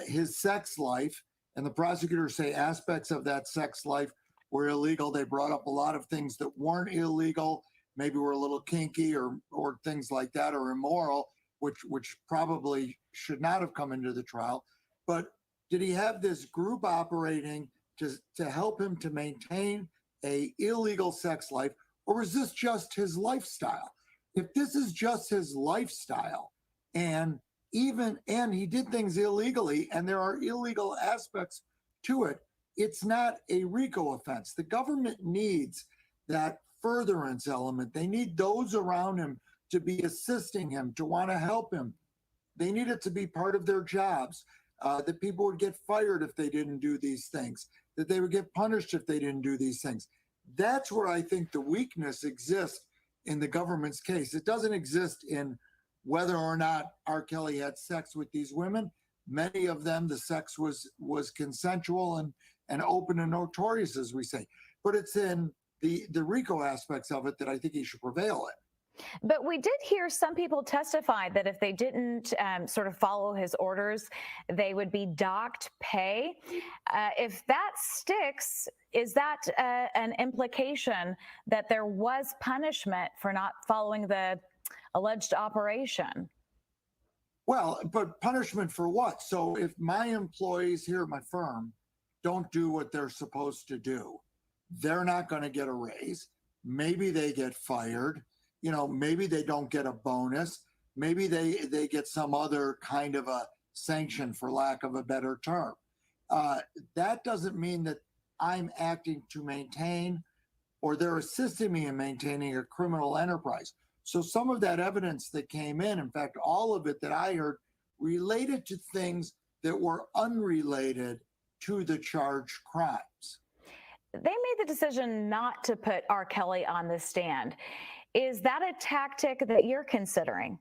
his sex life? And the prosecutors say aspects of that sex life were illegal. They brought up a lot of things that weren't illegal, maybe were a little kinky or things like that, or immoral, which probably should not have come into the trial. But did he have this group operating to help him to maintain a illegal sex life, or is this just his lifestyle? If this is just his lifestyle, and he did things illegally, and there are illegal aspects to it, it's not a RICO offense. The government needs that furtherance element. They need those around him to be assisting him, to want to help him. They need it to be part of their jobs, that people would get fired if they didn't do these things, that they would get punished if they didn't do these things. That's where I think the weakness exists in the government's case. It doesn't exist in whether or not R. Kelly had sex with these women. Many of them, the sex was consensual and open and notorious, as we say. But it's in the RICO aspects of it that I think he should prevail in. But we did hear some people testify that if they didn't sort of follow his orders, they would be docked pay. If that sticks, is that an implication that there was punishment for not following the alleged operation? Well, but punishment for what? So if my employees here at my firm don't do what they're supposed to do, they're not going to get a raise. Maybe they get fired. Maybe they don't get a bonus. Maybe they get some other kind of a sanction, for lack of a better term. That doesn't mean that I'm acting to maintain, or they're assisting me in maintaining, a criminal enterprise. So some of that evidence that came in fact, all of it that I heard, related to things that were unrelated to the charged crimes. They made the decision not to put R. Kelly on the stand. Is that a tactic that you're considering?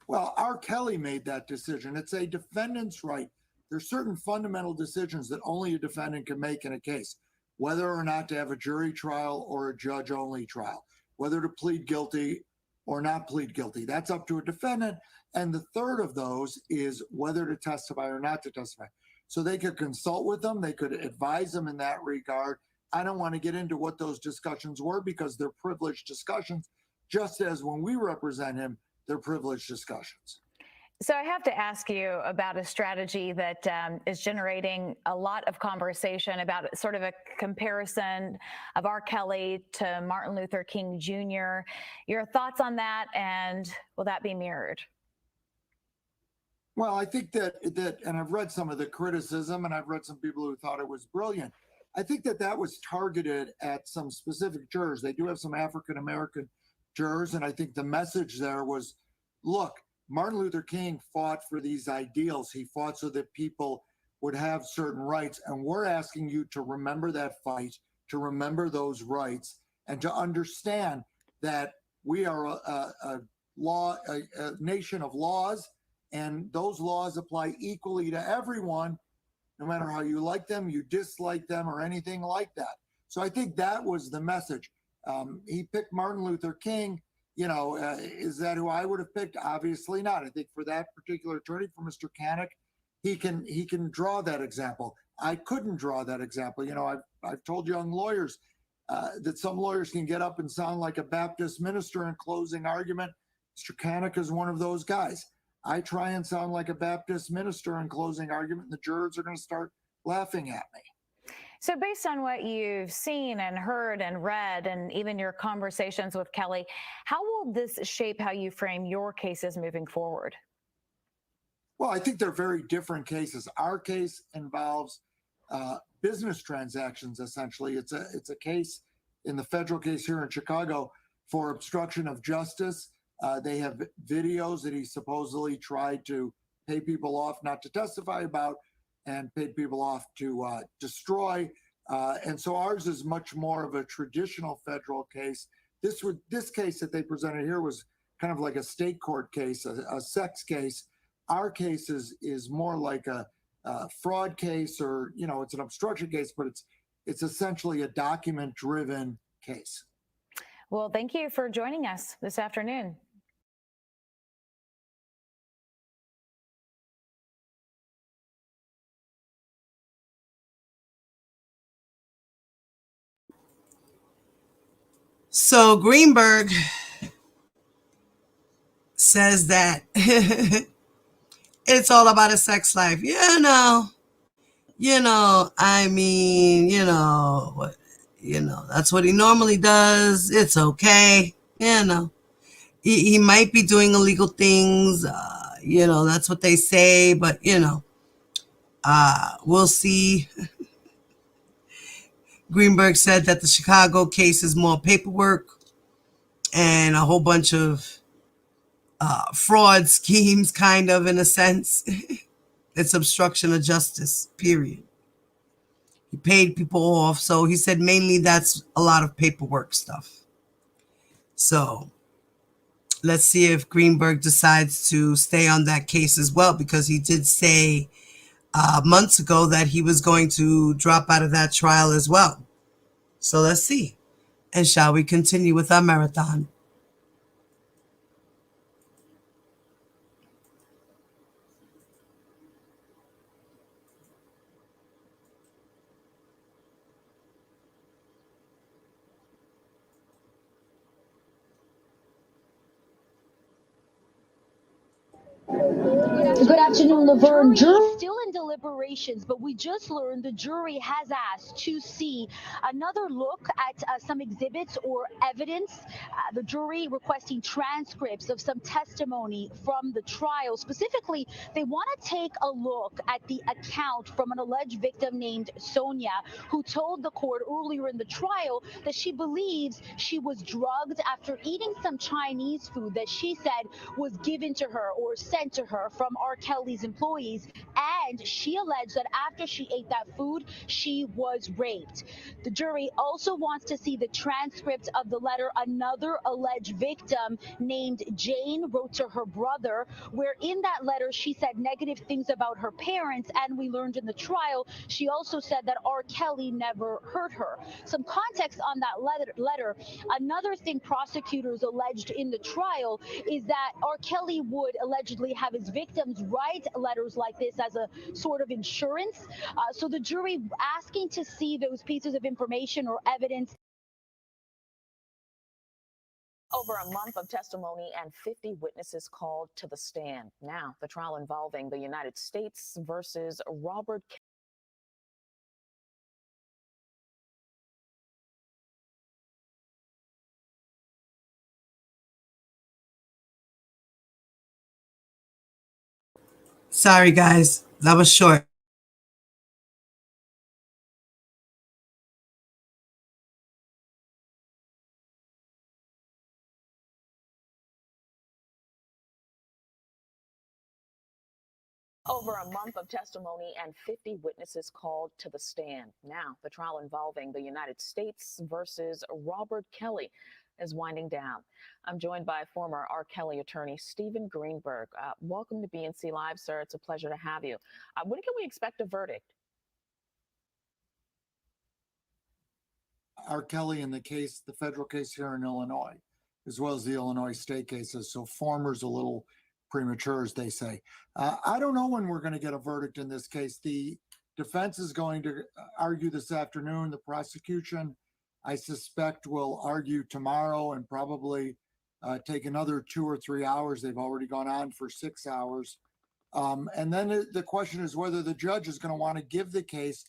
Well, R. Kelly made that decision. It's a defendant's right. There's certain fundamental decisions that only a defendant can make in a case, whether or not to have a jury trial or a judge-only trial, whether to plead guilty or not plead guilty. That's up to a defendant, And the third of those is whether to testify or not to testify. So they could consult with them, they could advise them in that regard. I don't want to get into what those discussions were because they're privileged discussions, just as when we represent him, they're privileged discussions. So I have to ask you about a strategy that is generating a lot of conversation about sort of a comparison of R. Kelly to Martin Luther King Jr. Your thoughts on that, and will that be mirrored? Well, I think that, and I've read some of the criticism, and I've read some people who thought it was brilliant. I think that was targeted at some specific jurors. They do have some African-American jurors, and I think the message there was, look, Martin Luther King fought for these ideals. He fought so that people would have certain rights. And we're asking you to remember that fight, to remember those rights, and to understand that we are a nation of laws, and those laws apply equally to everyone, no matter how you like them, you dislike them, or anything like that. So I think that was the message. He picked Martin Luther King. Is that who I would have picked? Obviously not. I think for that particular attorney, for Mr. Kanik, he can draw that example. I couldn't draw that example. I've told young lawyers that some lawyers can get up and sound like a Baptist minister in closing argument. Mr. Kanik is one of those guys. I try and sound like a Baptist minister in closing argument, and the jurors are going to start laughing at me. So based on what you've seen and heard and read, and even your conversations with Kelly, how will this shape how you frame your cases moving forward? Well, I think they're very different cases. Our case involves business transactions, essentially. It's a case in the federal case here in Chicago for obstruction of justice. They have videos that he supposedly tried to pay people off not to testify about, and paid people off to destroy. And so ours is much more of a traditional federal case. This case that they presented here was kind of like a state court case, a sex case. Our case is more like a fraud case, or it's an obstruction case, but it's essentially a document-driven case. Well, thank you for joining us this afternoon. So Greenberg says that it's all about a sex life. That's what he normally does. It's okay. He might be doing illegal things. That's what they say, but we'll see. Greenberg said that the Chicago case is more paperwork and a whole bunch of fraud schemes, kind of, in a sense. It's obstruction of justice, period. He paid people off. So he said mainly that's a lot of paperwork stuff. So let's see if Greenberg decides to stay on that case as well, because he did say months ago that he was going to drop out of that trial as well. So let's see. And shall we continue with our marathon? Good afternoon, Laverne. Jury still in deliberations, but we just learned the jury has asked to see another look at some exhibits or evidence. The jury requesting transcripts of some testimony from the trial. Specifically, they want to take a look at the account from an alleged victim named Sonia, who told the court earlier in the trial that she believes she was drugged after eating some Chinese food that she said was given to her or sent to her from R. Kelly's employees, and she alleged that after she ate that food, she was raped. The jury also wants to see the transcript of the letter another alleged victim named Jane wrote to her brother, where in that letter she said negative things about her parents, and we learned in the trial she also said that R. Kelly never hurt her. Some context on that letter. Another thing prosecutors alleged in the trial is that R. Kelly would allegedly have his victims write letters like this as a sort of insurance. So the jury asking to see those pieces of information or evidence. Over a month of testimony and 50 witnesses called to the stand. Now, the trial involving the United States versus Robert Kelly. Sorry, guys. That was short. Over a month of testimony and 50 witnesses called to the stand. Now, the trial involving the United States versus Robert Kelly is winding down. I'm joined by former R. Kelly attorney Stephen Greenberg. Welcome to BNC Live, sir. It's a pleasure to have you. When can we expect a verdict? R. Kelly in the case, the federal case here in Illinois, as well as the Illinois state cases. So former's a little premature, as they say. I don't know when we're going to get a verdict in this case. The defense is going to argue this afternoon. The prosecution, I suspect, will argue tomorrow and probably take another 2 or 3 hours. They've already gone on for 6 hours. And then the question is whether the judge is going to want to give the case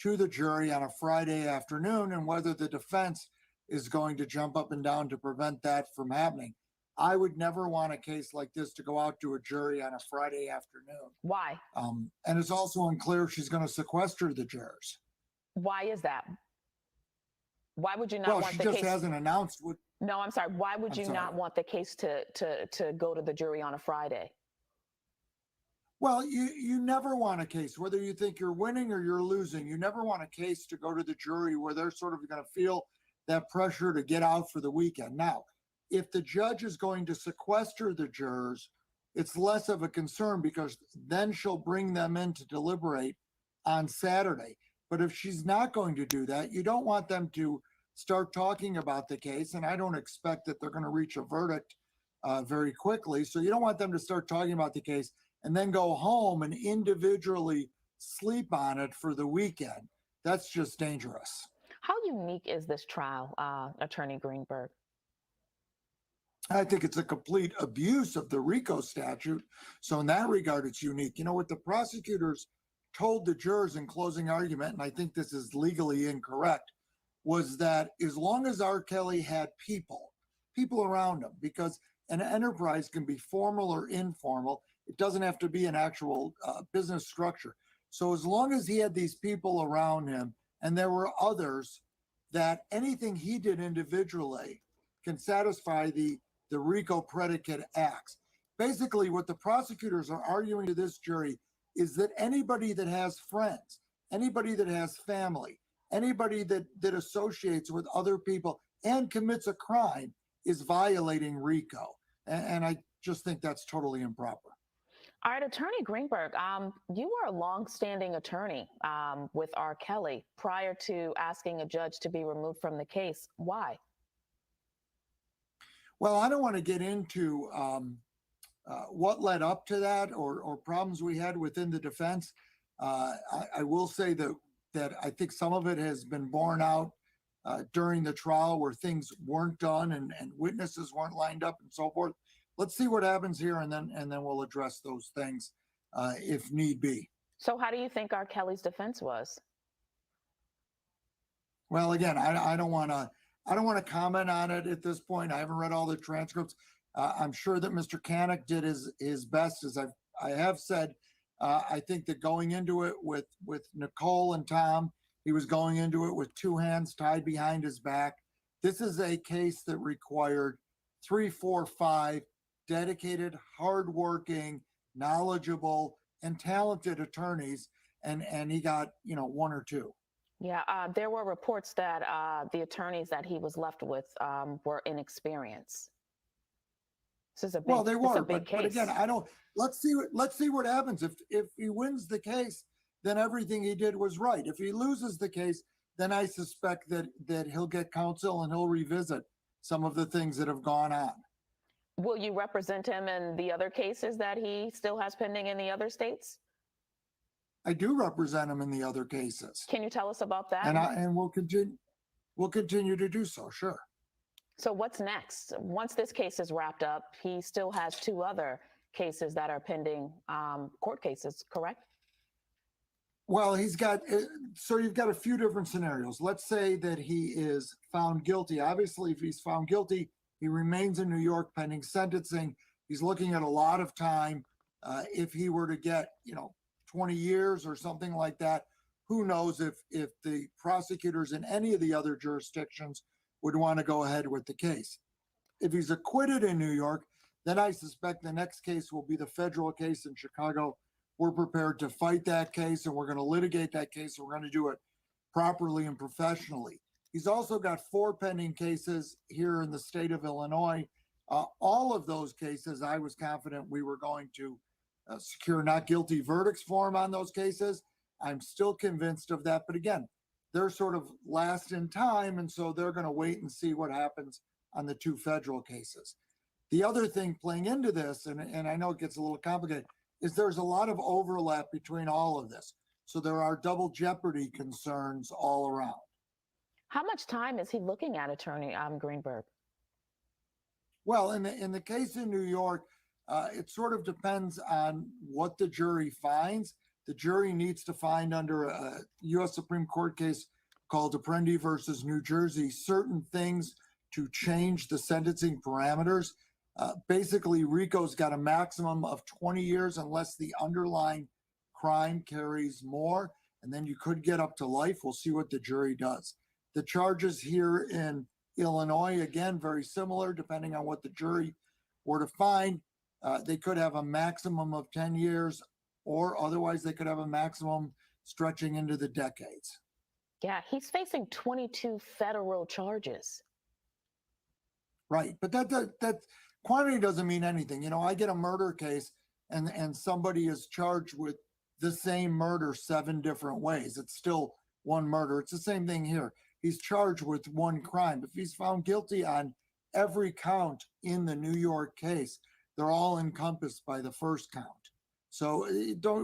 to the jury on a Friday afternoon and whether the defense is going to jump up and down to prevent that from happening. I would never want a case like this to go out to a jury on a Friday afternoon. Why? And it's also unclear if she's going to sequester the jurors. Why is that? Why would you not Well, want she the just case? hasn't announced what. No, I'm sorry. Why would you not want the case to go to the jury on a Friday? Well, you never want a case, whether you think you're winning or you're losing, you never want a case to go to the jury where they're sort of going to feel that pressure to get out for the weekend. Now, if the judge is going to sequester the jurors, it's less of a concern because then she'll bring them in to deliberate on Saturday. But if she's not going to do that, you don't want them to start talking about the case. And I don't expect that they're going to reach a verdict very quickly. So you don't want them to start talking about the case and then go home and individually sleep on it for the weekend. That's just dangerous. How unique is this trial, Attorney Greenberg? I think it's a complete abuse of the RICO statute. So in that regard, it's unique. You know, what the prosecutors told the jurors in closing argument, and I think this is legally incorrect, was that as long as R. Kelly had people around him, because an enterprise can be formal or informal, it doesn't have to be an actual business structure. So as long as he had these people around him and there were others, that anything he did individually can satisfy the RICO predicate acts. Basically, what the prosecutors are arguing to this jury is that anybody that has friends, anybody that has family, anybody that associates with other people and commits a crime is violating RICO. And I just think that's totally improper. All right, Attorney Greenberg, you were a longstanding attorney with R. Kelly prior to asking a judge to be removed from the case. Why? Well, I don't want to get into what led up to that or problems we had within the defense. I will say that I think some of it has been borne out during the trial where things weren't done and witnesses weren't lined up and so forth. Let's see what happens here, and then we'll address those things if need be. So how do you think R. Kelly's defense was? Well, again, I don't want to comment on it at this point. I haven't read all the transcripts. I'm sure that Mr. Kanik did his best, as I have said. I think that going into it with Nicole and Tom, he was going into it with two hands tied behind his back. This is a case that required 3, 4, 5 dedicated, hardworking, knowledgeable, and talented attorneys, and he got, one or two. Yeah, there were reports that the attorneys that he was left with were inexperienced. This is a big, Well, they were, big case. but again, let's see what happens. If he wins the case, then everything he did was right. If he loses the case, then I suspect that he'll get counsel and he'll revisit some of the things that have gone on. Will you represent him in the other cases that he still has pending in the other states? I do represent him in the other cases. Can you tell us about that? And we'll continue to do so, sure. So what's next? Once this case is wrapped up, he still has two other cases that are pending, court cases, correct? Well, so you've got a few different scenarios. Let's say that he is found guilty. Obviously, if he's found guilty, he remains in New York pending sentencing. He's looking at a lot of time. If he were to get, 20 years or something like that, who knows if the prosecutors in any of the other jurisdictions would want to go ahead with the case. If he's acquitted in New York, then I suspect the next case will be the federal case in Chicago. We're prepared to fight that case, and we're going to litigate that case, and we're going to do it properly and professionally. He's also got 4 pending cases here in the state of Illinois. All of those cases, I was confident we were going to secure not guilty verdicts for him on those cases. I'm still convinced of that. But again, they're sort of last in time, and so they're going to wait and see what happens on the 2 federal cases. The other thing playing into this, and I know it gets a little complicated, is there's a lot of overlap between all of this. So there are double jeopardy concerns all around. How much time is he looking at, Attorney Greenberg? Well, in the case in New York, it sort of depends on what the jury finds. The jury needs to find under a U.S. Supreme Court case called Apprendi versus New Jersey certain things to change the sentencing parameters. Basically, RICO's got a maximum of 20 years unless the underlying crime carries more, and then you could get up to life. We'll see what the jury does. The charges here in Illinois, again, very similar, depending on what the jury were to find. They could have a maximum of 10 years, or otherwise they could have a maximum stretching into the decades. Yeah, he's facing 22 federal charges. Right, but that quantity doesn't mean anything. I get a murder case and somebody is charged with the same murder 7 different ways. It's still one murder. It's the same thing here. He's charged with one crime. If he's found guilty on every count in the New York case, they're all encompassed by the first count. So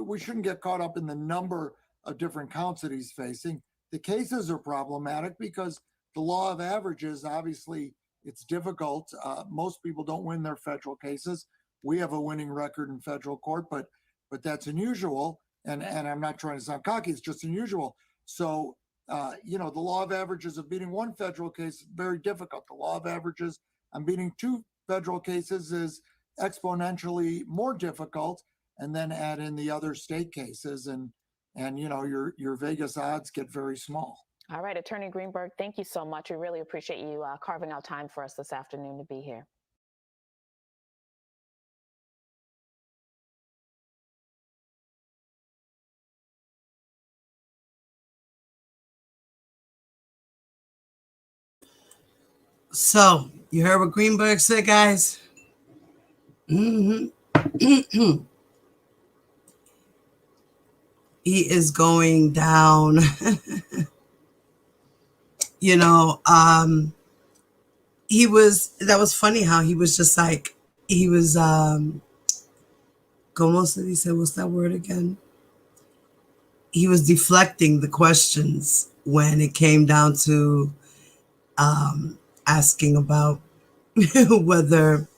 we shouldn't get caught up in the number of different counts that he's facing. The cases are problematic because the law of averages, obviously, it's difficult. Most people don't win their federal cases. We have a winning record in federal court, but that's unusual. And I'm not trying to sound cocky, it's just unusual. So, the law of averages of beating one federal case is very difficult. The law of averages on beating 2 federal cases is exponentially more difficult. And then add in the other state cases, and your Vegas odds get very small. All right, Attorney Greenberg, thank you so much. We really appreciate you carving out time for us this afternoon to be here. So, you heard what Greenberg said, guys? He is going down. That was funny how he was just like, he was, como se dice, what's that word again? He was deflecting the questions when it came down to asking about whether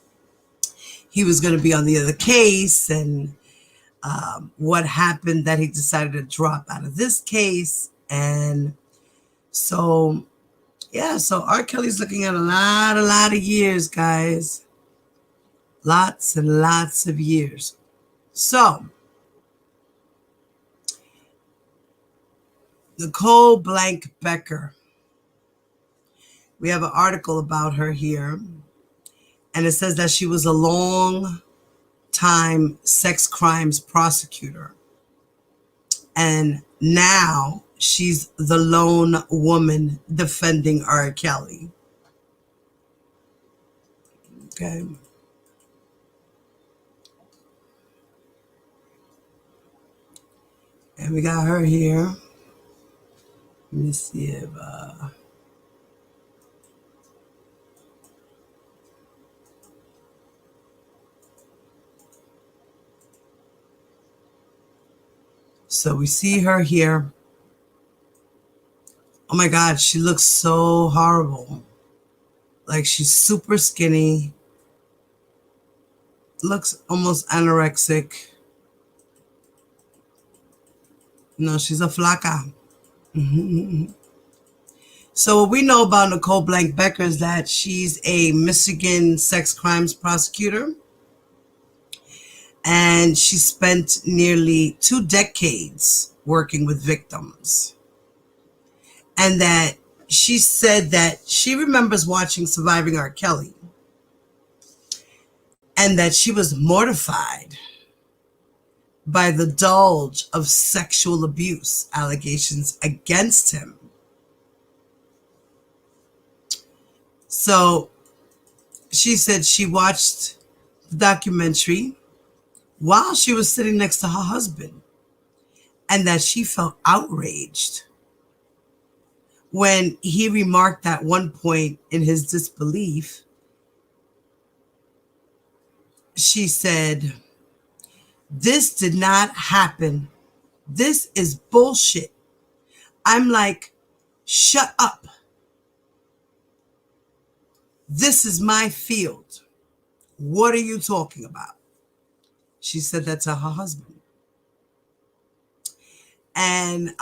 he was going to be on the other case and what happened that he decided to drop out of this case. And so, yeah, so Rkelly's looking at a lot of years, guys. Lots and lots of years. So, Nicole Blank Becker. We have an article about her here. And it says that she was a long time sex crimes prosecutor. And now she's the lone woman defending R. Kelly. Okay. And we got her here. Let me see if so we see her here. Oh my God, she looks so horrible. Like she's super skinny. Looks almost anorexic. No, she's a flaca. So what we know about Nicole Blank Becker is that she's a Michigan sex crimes prosecutor. And she spent nearly 2 decades working with victims. And that she said that she remembers watching Surviving R. Kelly. And that she was mortified by the bulge of sexual abuse allegations against him. So she said she watched the documentary while she was sitting next to her husband, and that she felt outraged when he remarked at one point in his disbelief. She said, "This did not happen. This is bullshit." I'm like, shut up. This is my field. What are you talking about? She said that to her husband. And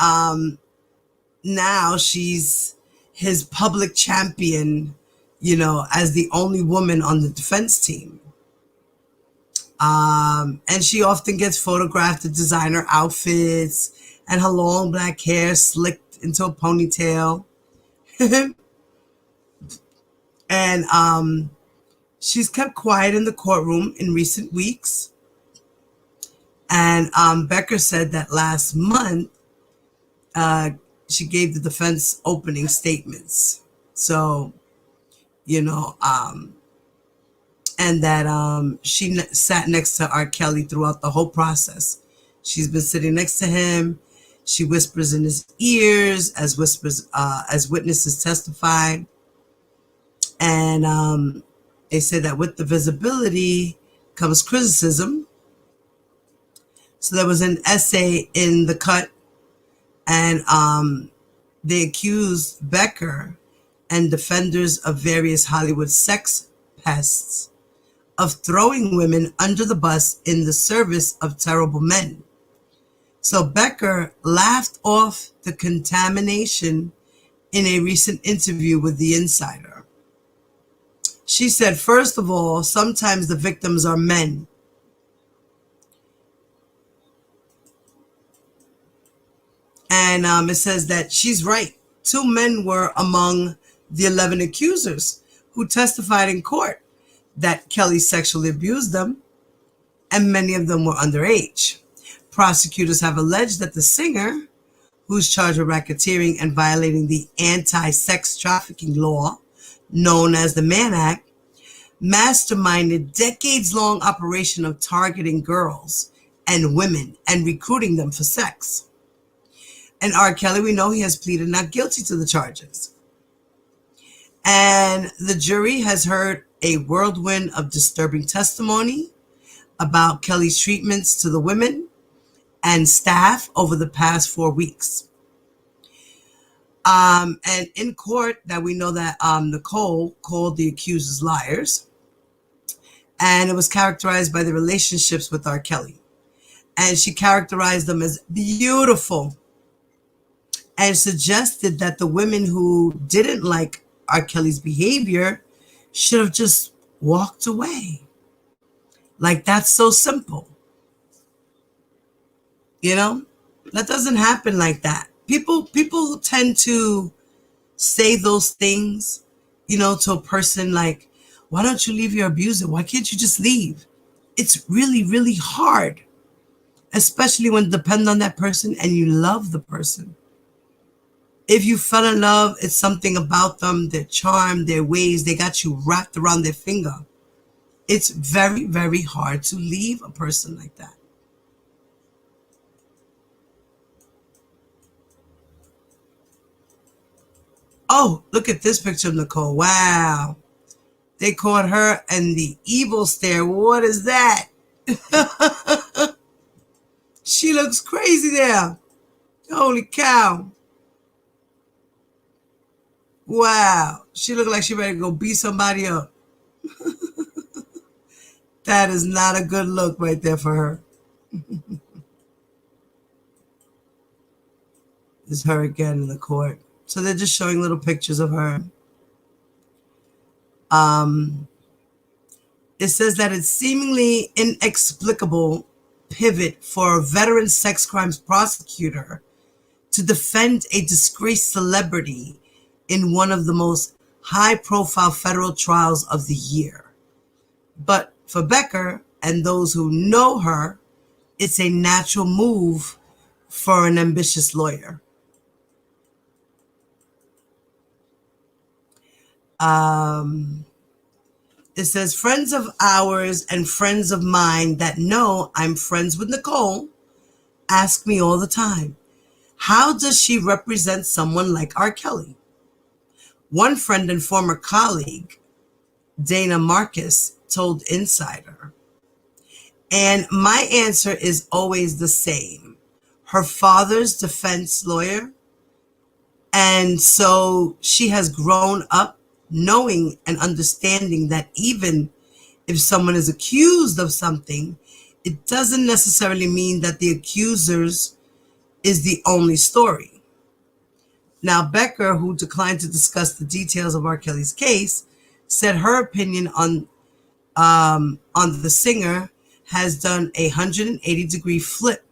now she's his public champion, you know, as the only woman on the defense team. And she often gets photographed in designer outfits and her long black hair slicked into a ponytail. And she's kept quiet in the courtroom in recent weeks. And Becker said that last month, she gave the defense opening statements. So, you know, and that she sat next to R. Kelly throughout the whole process. She's been sitting next to him. She whispers in his ears as witnesses testify. And they say that with the visibility comes criticism. So there was an essay in The Cut, and they accused Becker and defenders of various Hollywood sex pests of throwing women under the bus in the service of terrible men. So Becker laughed off the contamination in a recent interview with The Insider. She said, first of all, sometimes the victims are men. And it says that she's right. 2 men were among the 11 accusers who testified in court that Kelly sexually abused them, and many of them were underage. Prosecutors have alleged that the singer, who's charged with racketeering and violating the anti-sex trafficking law known as the Mann Act, masterminded decades-long operation of targeting girls and women and recruiting them for sex. And R. Kelly, we know he has pleaded not guilty to the charges. And the jury has heard a whirlwind of disturbing testimony about Kelly's treatments to the women and staff over the past 4 weeks. And in court, that we know that Nicole called the accusers liars. And it was characterized by the relationships with R. Kelly. And she characterized them as beautiful and suggested that the women who didn't like R. Kelly's behavior should have just walked away. Like, that's so simple. You know, that doesn't happen like that. People tend to say those things, you know, to a person like, why don't you leave your abuser? Why can't you just leave? It's really, really hard, especially when it depends on that person and you love the person. If you fell in love, it's something about them, their charm, their ways, they got you wrapped around their finger. It's very, very hard to leave a person like that. Oh, look at this picture of Nicole. Wow. They caught her and the evil stare. What is that? She looks crazy there. Holy cow. Wow. She looked like she ready to go beat somebody up. That is not a good look right there for her. It's her again in the court. So they're just showing little pictures of her. It says that it's seemingly inexplicable pivot for a veteran sex crimes prosecutor to defend a disgraced celebrity in one of the most high-profile federal trials of the year. But for Becker and those who know her, it's a natural move for an ambitious lawyer. It says, friends of ours and friends of mine that know I'm friends with Nicole ask me all the time, how does she represent someone like Rkelly? One friend and former colleague, Dana Marcus, told Insider. And my answer is always the same. Her father's defense lawyer. And so she has grown up knowing and understanding that even if someone is accused of something, it doesn't necessarily mean that the accusers is the only story. Now, Becker, who declined to discuss the details of Rkelly's case, said her opinion on the singer has done a 180-degree flip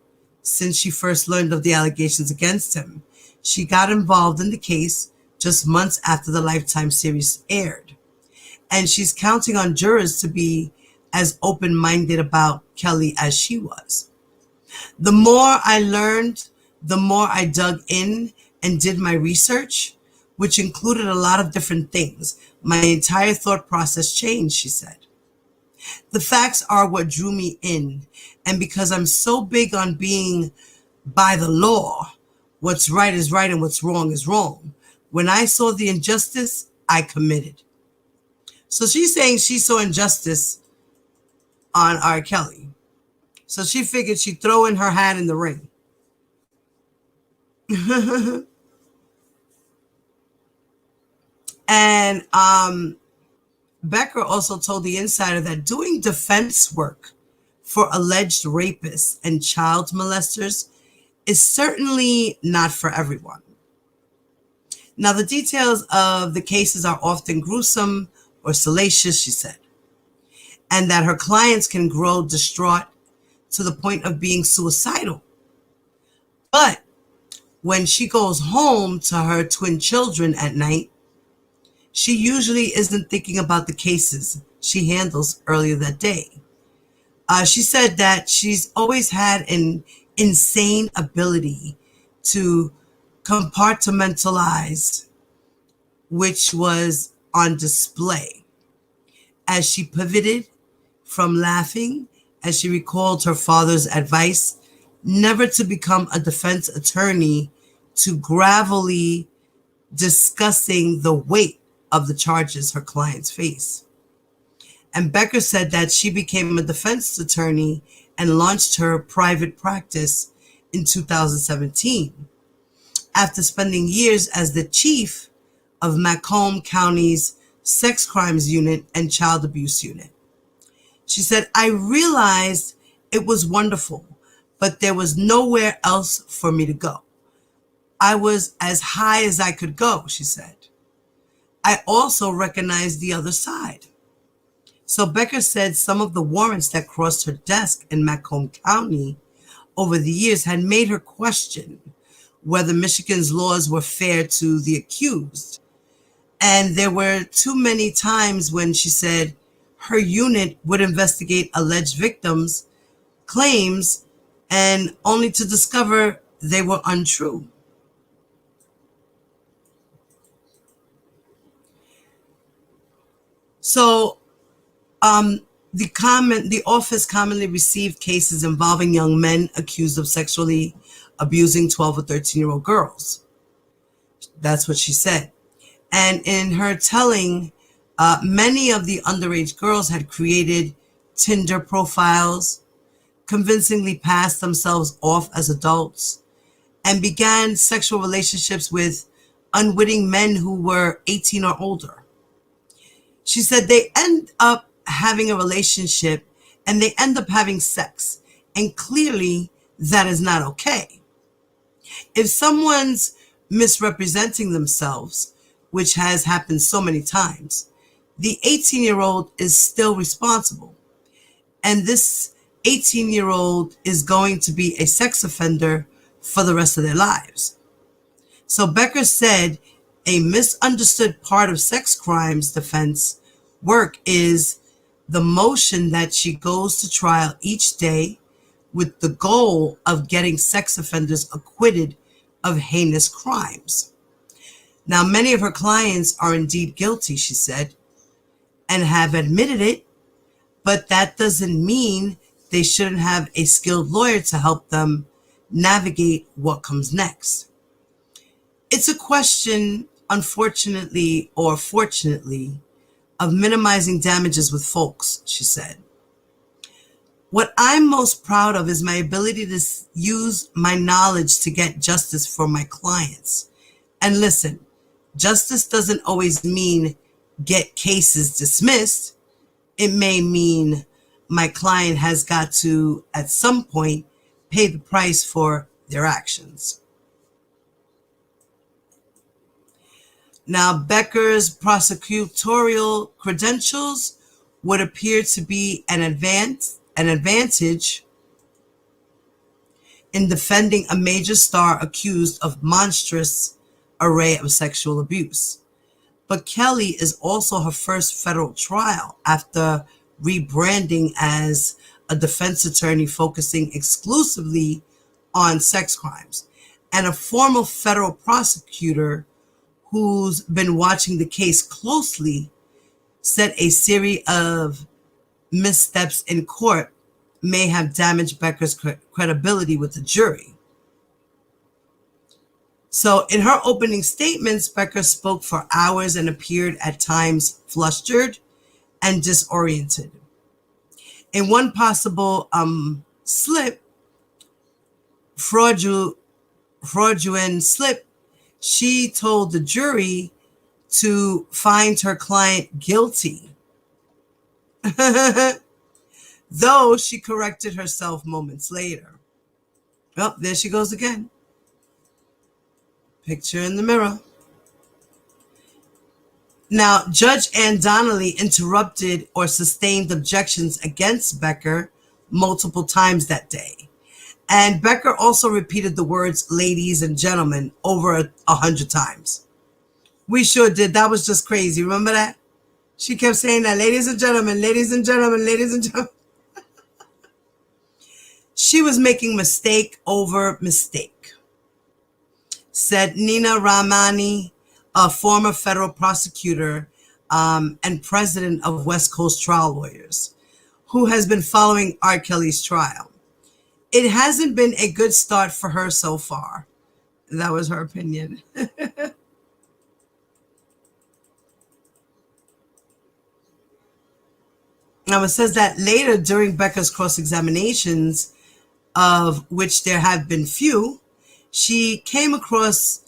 since she first learned of the allegations against him. She got involved in the case just months after the Lifetime series aired. And she's counting on jurors to be as open-minded about Kelly as she was. The more I learned, the more I dug in and did my research, which included a lot of different things. My entire thought process changed, she said. The facts are what drew me in, and because I'm so big on being by the law, what's right is right and what's wrong is wrong. When I saw the injustice, I committed. So she's saying she saw injustice on Rkelly. So she figured she'd throw in her hat in the ring. And Becker also told the Insider that doing defense work for alleged rapists and child molesters is certainly not for everyone. Now, the details of the cases are often gruesome or salacious, she said, and that her clients can grow distraught to the point of being suicidal. But when she goes home to her twin children at night, she usually isn't thinking about the cases she handles earlier that day. She said that she's always had an insane ability to compartmentalize, which was on display as she pivoted from laughing as she recalled her father's advice never to become a defense attorney to gravelly discussing the weight of the charges her clients face. And Becker said that she became a defense attorney and launched her private practice in 2017 after spending years as the chief of Macomb County's Sex Crimes Unit and Child Abuse Unit. She said, I realized it was wonderful, but there was nowhere else for me to go. I was as high as I could go, she said. I also recognized the other side. So Becker said some of the warrants that crossed her desk in Macomb County over the years had made her question whether Michigan's laws were fair to the accused. And there were too many times when she said her unit would investigate alleged victims' claims and only to discover they were untrue. So the office commonly received cases involving young men accused of sexually abusing 12 or 13-year-old girls. That's what she said. And in her telling, many of the underage girls had created Tinder profiles, convincingly passed themselves off as adults, and began sexual relationships with unwitting men who were 18 or older. She said they end up having a relationship and they end up having sex. And clearly that is not okay. If someone's misrepresenting themselves, which has happened so many times, the 18-year-old is still responsible. And this 18-year-old is going to be a sex offender for the rest of their lives. So Becker said a misunderstood part of sex crimes defense work is the motion that she goes to trial each day with the goal of getting sex offenders acquitted of heinous crimes. Now, many of her clients are indeed guilty, she said, and have admitted it, but that doesn't mean they shouldn't have a skilled lawyer to help them navigate what comes next. It's a question, unfortunately or fortunately, of minimizing damages with folks, she said. What I'm most proud of is my ability to use my knowledge to get justice for my clients. And listen, justice doesn't always mean get cases dismissed. It may mean my client has got to, at some point, pay the price for their actions. Now, Becker's prosecutorial credentials would appear to be an advantage in defending a major star accused of monstrous array of sexual abuse. But Kelly is also her first federal trial after rebranding as a defense attorney focusing exclusively on sex crimes, and a former federal prosecutor who's been watching the case closely said a series of missteps in court may have damaged Becker's credibility with the jury. So in her opening statements, Becker spoke for hours and appeared at times flustered and disoriented. In one possible slip, fraudulent slip, she told the jury to find her client guilty, though she corrected herself moments later. Oh, there she goes again. Picture in the mirror. Now, Judge Ann Donnelly interrupted or sustained objections against Becker multiple times that day. And Becker also repeated the words ladies and gentlemen over 100 times. We sure did. That was just crazy. Remember that? She kept saying that, ladies and gentlemen, ladies and gentlemen, ladies and gentlemen. She was making mistake over mistake, said Nina Ramani, a former federal prosecutor and president of West Coast Trial Lawyers, who has been following R. Kelly's trial. It hasn't been a good start for her so far. That was her opinion. Now, it says that later during Becker's cross-examinations, of which there have been few, she came across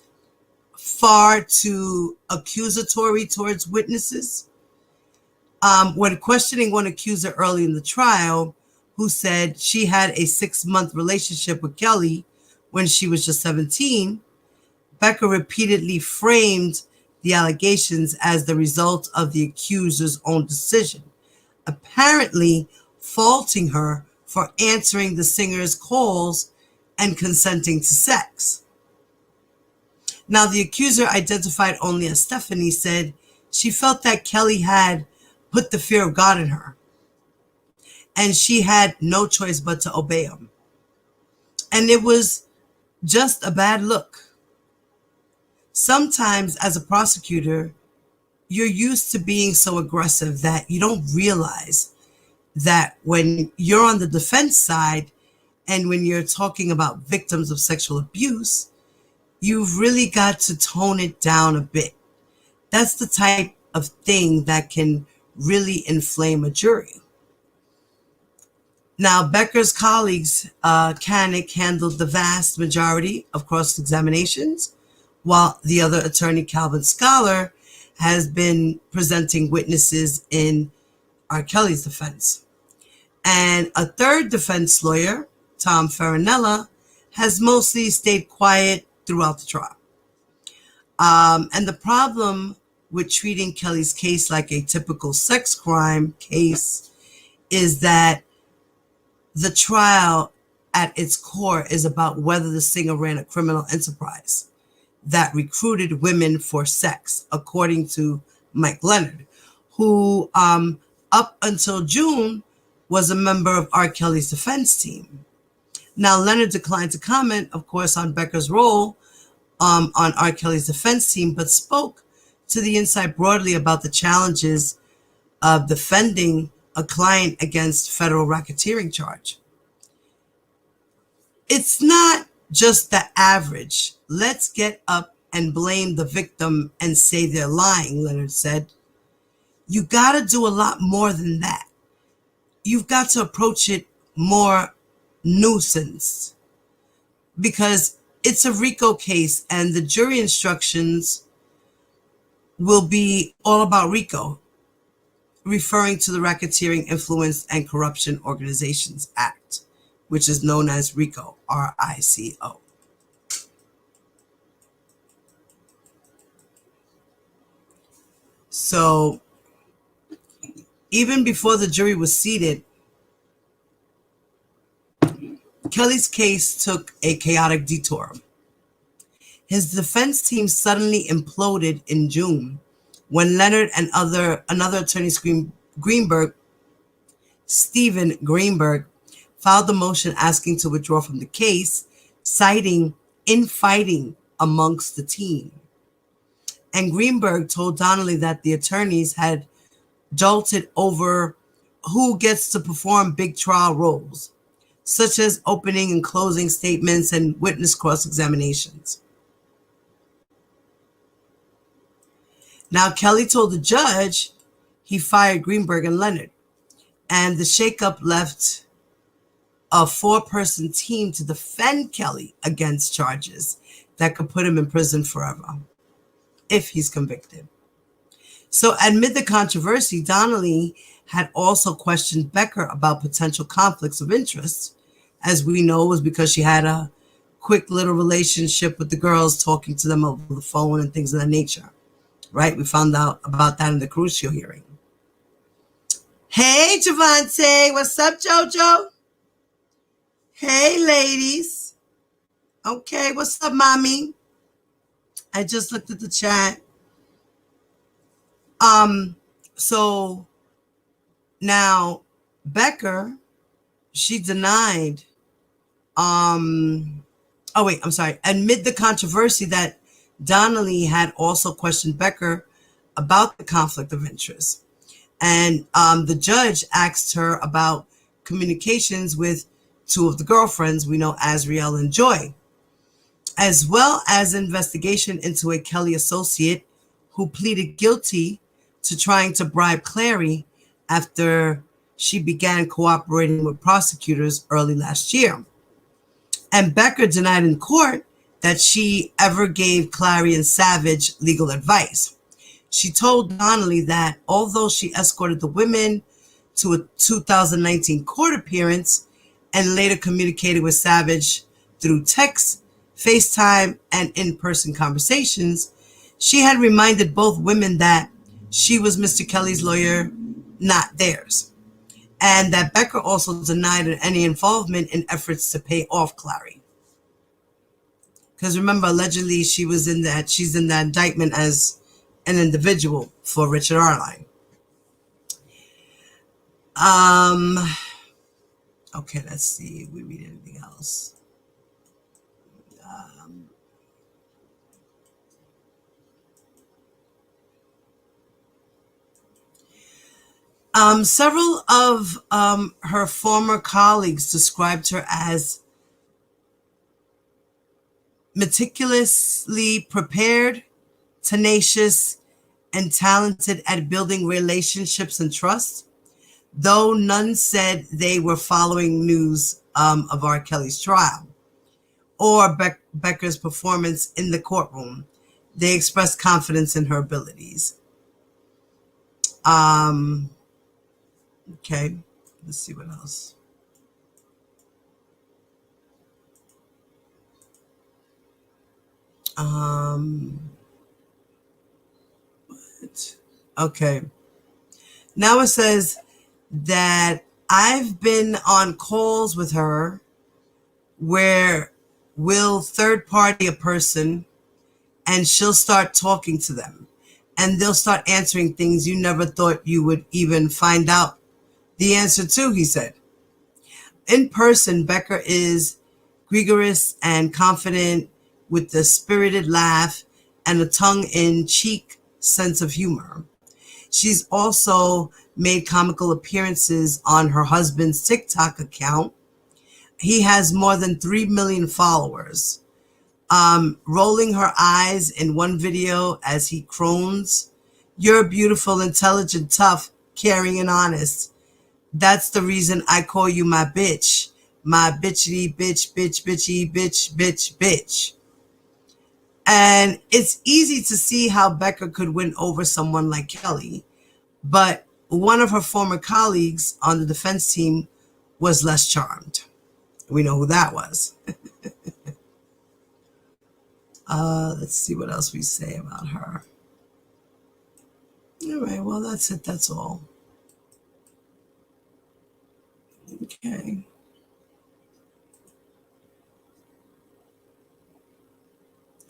far too accusatory towards witnesses. When questioning one accuser early in the trial, who said she had a 6-month relationship with Kelly when she was just 17, Becker repeatedly framed the allegations as the result of the accuser's own decision, apparently faulting her for answering the singer's calls and consenting to sex. Now, the accuser, identified only as Stephanie, said she felt that Kelly had put the fear of God in her. And she had no choice but to obey him. And it was just a bad look. Sometimes as a prosecutor, you're used to being so aggressive that you don't realize that when you're on the defense side and when you're talking about victims of sexual abuse, you've really got to tone it down a bit. That's the type of thing that can really inflame a jury. Now, Becker's colleagues, Kanik, handled the vast majority of cross-examinations, while the other attorney, Calvin Scholar, has been presenting witnesses in Rkelly's defense. And a third defense lawyer, Tom Farinella, has mostly stayed quiet throughout the trial. And the problem with treating Kelly's case like a typical sex crime case is that the trial at its core is about whether the singer ran a criminal enterprise that recruited women for sex, according to Mike Leonard, who up until June was a member of R. Kelly's defense team. Now, Leonard declined to comment, of course, on Becker's role on R. Kelly's defense team, but spoke to the Insight broadly about the challenges of defending a client against federal racketeering charge. It's not just the average, let's get up and blame the victim and say they're lying, Leonard said. You got to do a lot more than that. You've got to approach it more nuisance, because it's a RICO case and the jury instructions will be all about RICO, referring to the Racketeering, Influence, and Corruption Organizations Act, which is known as RICO, R-I-C-O. So even before the jury was seated, Kelly's case took a chaotic detour. His defense team suddenly imploded in June when Leonard and another attorney, Stephen Greenberg, filed the motion asking to withdraw from the case, citing infighting amongst the team. And Greenberg told Donnelly that the attorneys had jolted over who gets to perform big trial roles, such as opening and closing statements and witness cross-examinations. Now, Kelly told the judge he fired Greenberg and Leonard, and the shakeup left a 4-person team to defend Kelly against charges that could put him in prison forever if he's convicted. So amid the controversy, Donnelly had also questioned Becker about potential conflicts of interest. As we know, it was because she had a quick little relationship with the girls, talking to them over the phone and things of that nature. Right? We found out about that in the Crucio hearing. Hey, Javante. What's up, JoJo? Hey, ladies. Okay, what's up, mommy? I just looked at the chat. So now Becker, she denied, amid the controversy that Donnelly had also questioned Becker about the conflict of interest. And the judge asked her about communications with 2 of the girlfriends we know, Azriel and Joy, as well as investigation into a Kelly associate who pleaded guilty to trying to bribe Clary after she began cooperating with prosecutors early last year. And Becker denied in court that she ever gave Clary and Savage legal advice. She told Donnelly that although she escorted the women to a 2019 court appearance and later communicated with Savage through text, FaceTime, and in-person conversations, she had reminded both women that she was Mr. Kelly's lawyer, not theirs. And that Becker also denied any involvement in efforts to pay off Clary. Because remember, allegedly she's in that indictment as an individual for Richard Arline. Okay, let's see if we read anything else. Several of her former colleagues described her as meticulously prepared, tenacious, and talented at building relationships and trust, though none said they were following news of R. Kelly's trial or Becker's performance in the courtroom. They expressed confidence in her abilities. Okay, let's see what else. What? Okay. Now it says that I've been on calls with her where we'll third party a person and she'll start talking to them and they'll start answering things you never thought you would even find out the answer to, he said. In person, Becker is gregarious and confident with a spirited laugh and a tongue-in-cheek sense of humor. She's also made comical appearances on her husband's TikTok account. He has more than 3 million followers. Rolling her eyes in one video as he croons, "You're beautiful, intelligent, tough, caring, and honest. That's the reason I call you my bitch. My bitchity bitch, bitch, bitchy, bitch, bitch, bitch." And it's easy to see how Becker could win over someone like Kelly, but one of her former colleagues on the defense team was less charmed. We know who that was. Let's see what else we say about her. All right, well, that's it. That's all. Okay.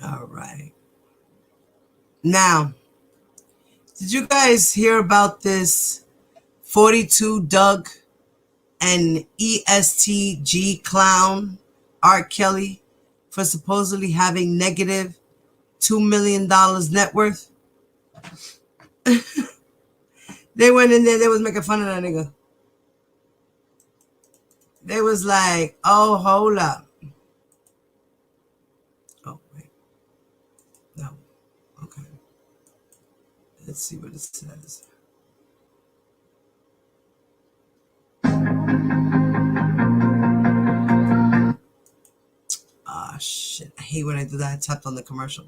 All right. Now, did you guys hear about this 42 Doug and ESTG clown, R. Kelly, for supposedly having negative $2 million net worth? They went in there, they was making fun of that nigga. They was like, oh, hold up. Oh, wait. No. Okay. Let's see what it says. Ah, shit. I hate when I do that. I tapped on the commercial.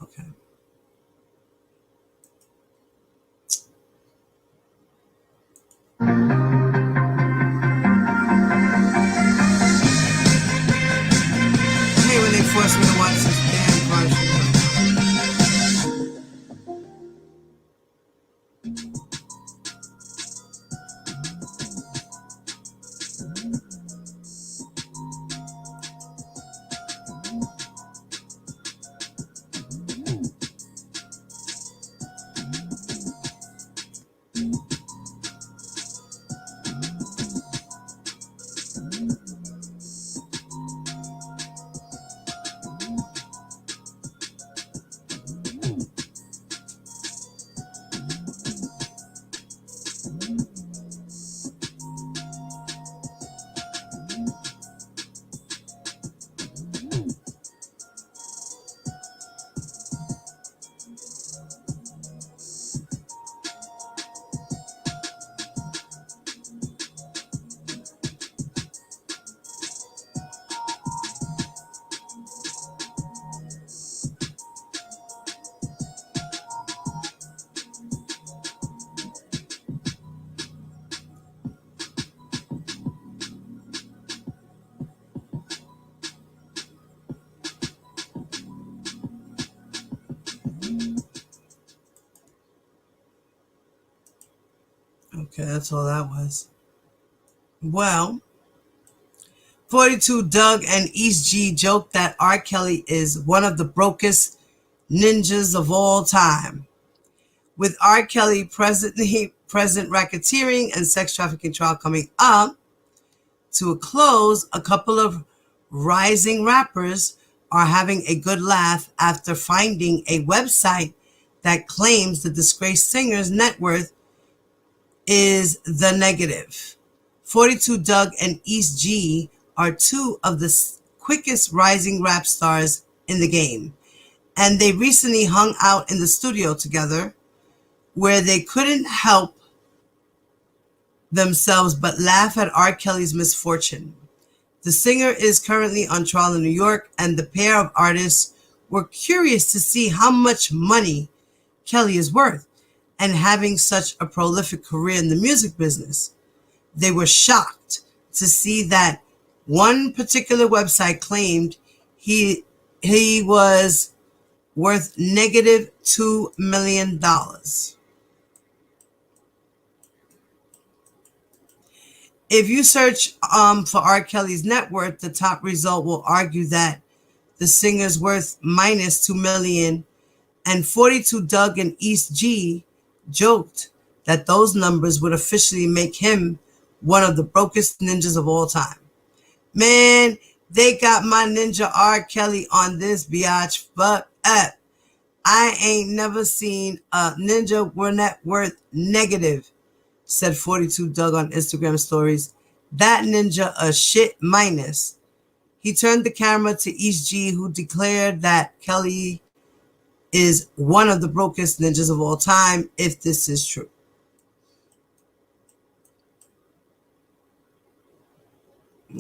Okay. I hate when they force me to watch this damn commercial. Okay, that's all that was. Well, 42 Doug and East G joked that R. Kelly is one of the brokest ninjas of all time. With R. Kelly present racketeering and sex trafficking trial coming up to a close, a couple of rising rappers are having a good laugh after finding a website that claims the disgraced singer's net worth is the negative. 42 Doug and East G are two of the quickest rising rap stars in the game, and they recently hung out in the studio together where they couldn't help themselves but laugh at R. Kelly's misfortune. The singer is currently on trial in New York, and the pair of artists were curious to see how much money Kelly is worth and having such a prolific career in the music business. They were shocked to see that one particular website claimed he was worth negative $2 million. If you search for R. Kelly's net worth, the top result will argue that the singer's worth minus $2 million, and 42 Doug and East G joked that those numbers would officially make him one of the brokest ninjas of all time. Man, they got my ninja R. Kelly on this biatch. Fuck up. I ain't never seen a ninja net worth negative, said 42 Doug on Instagram stories. That ninja a shit minus. He turned the camera to East G, who declared that Kelly is one of the brokest ninjas of all time, if this is true.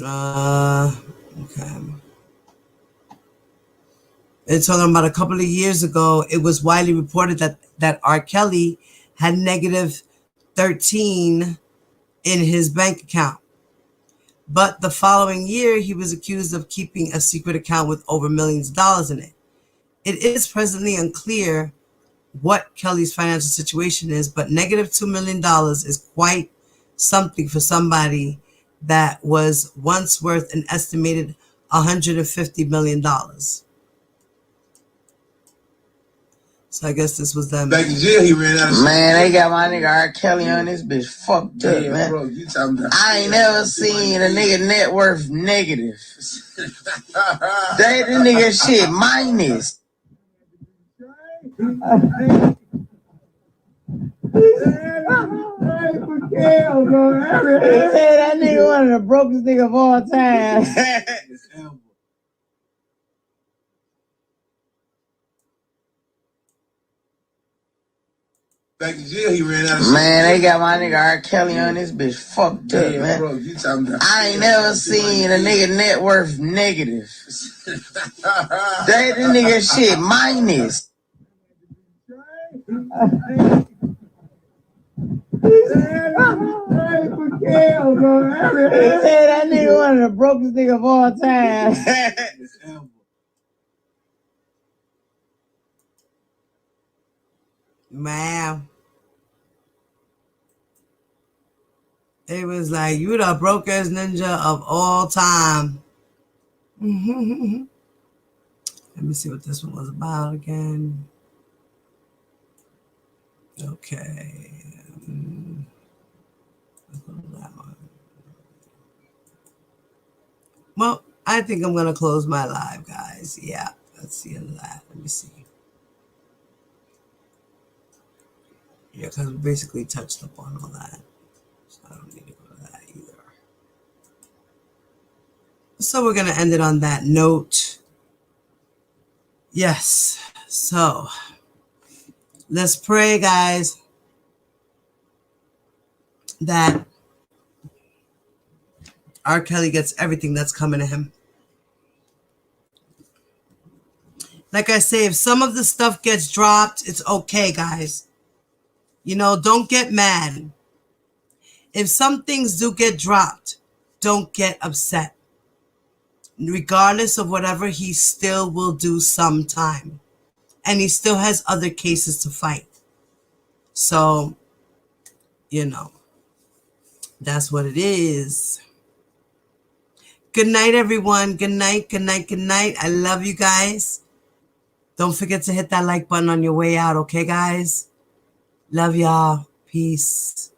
Okay. They're talking about a couple of years ago, it was widely reported that R. Kelly had negative 13 in his bank account. But the following year, he was accused of keeping a secret account with over millions of dollars in it. It is presently unclear what Kelly's financial situation is, but negative $2 million is quite something for somebody that was once worth an estimated $150 million. So I guess this was them. Back in jail, he ran out of shit. Man, they got my nigga R. Kelly on this bitch fucked up, man. Bro, you talking about I ain't never seen a nigga net worth negative. They the nigga shit minus. That nigga one of the brokest nigga of all time. Back in jail, he ran out of shit. Man, they got my nigga R. Kelly on this bitch fucked up, man. Bro, you talking about I ain't never seen a nigga net worth negative. They the nigga shit minus. That nigga one of the brokest nigga of all time. Man. It was like, you the brokest ninja of all time. Let me see what this one was about again. Okay. Well, I think I'm going to close my live, guys. Yeah, let's see that. Let me see. Yeah, because we basically touched up on all that. So I don't need to go to that either. So we're going to end it on that note. Yes. So let's pray, guys, that R. Kelly gets everything that's coming to him. Like I say, if some of the stuff gets dropped, it's okay, guys. You know, don't get mad. If some things do get dropped, don't get upset. Regardless of whatever, he still will do sometime. And he still has other cases to fight. So, you know, that's what it is. Good night, everyone. Good night, good night, good night. I love you guys. Don't forget to hit that like button on your way out, okay, guys? Love y'all. Peace.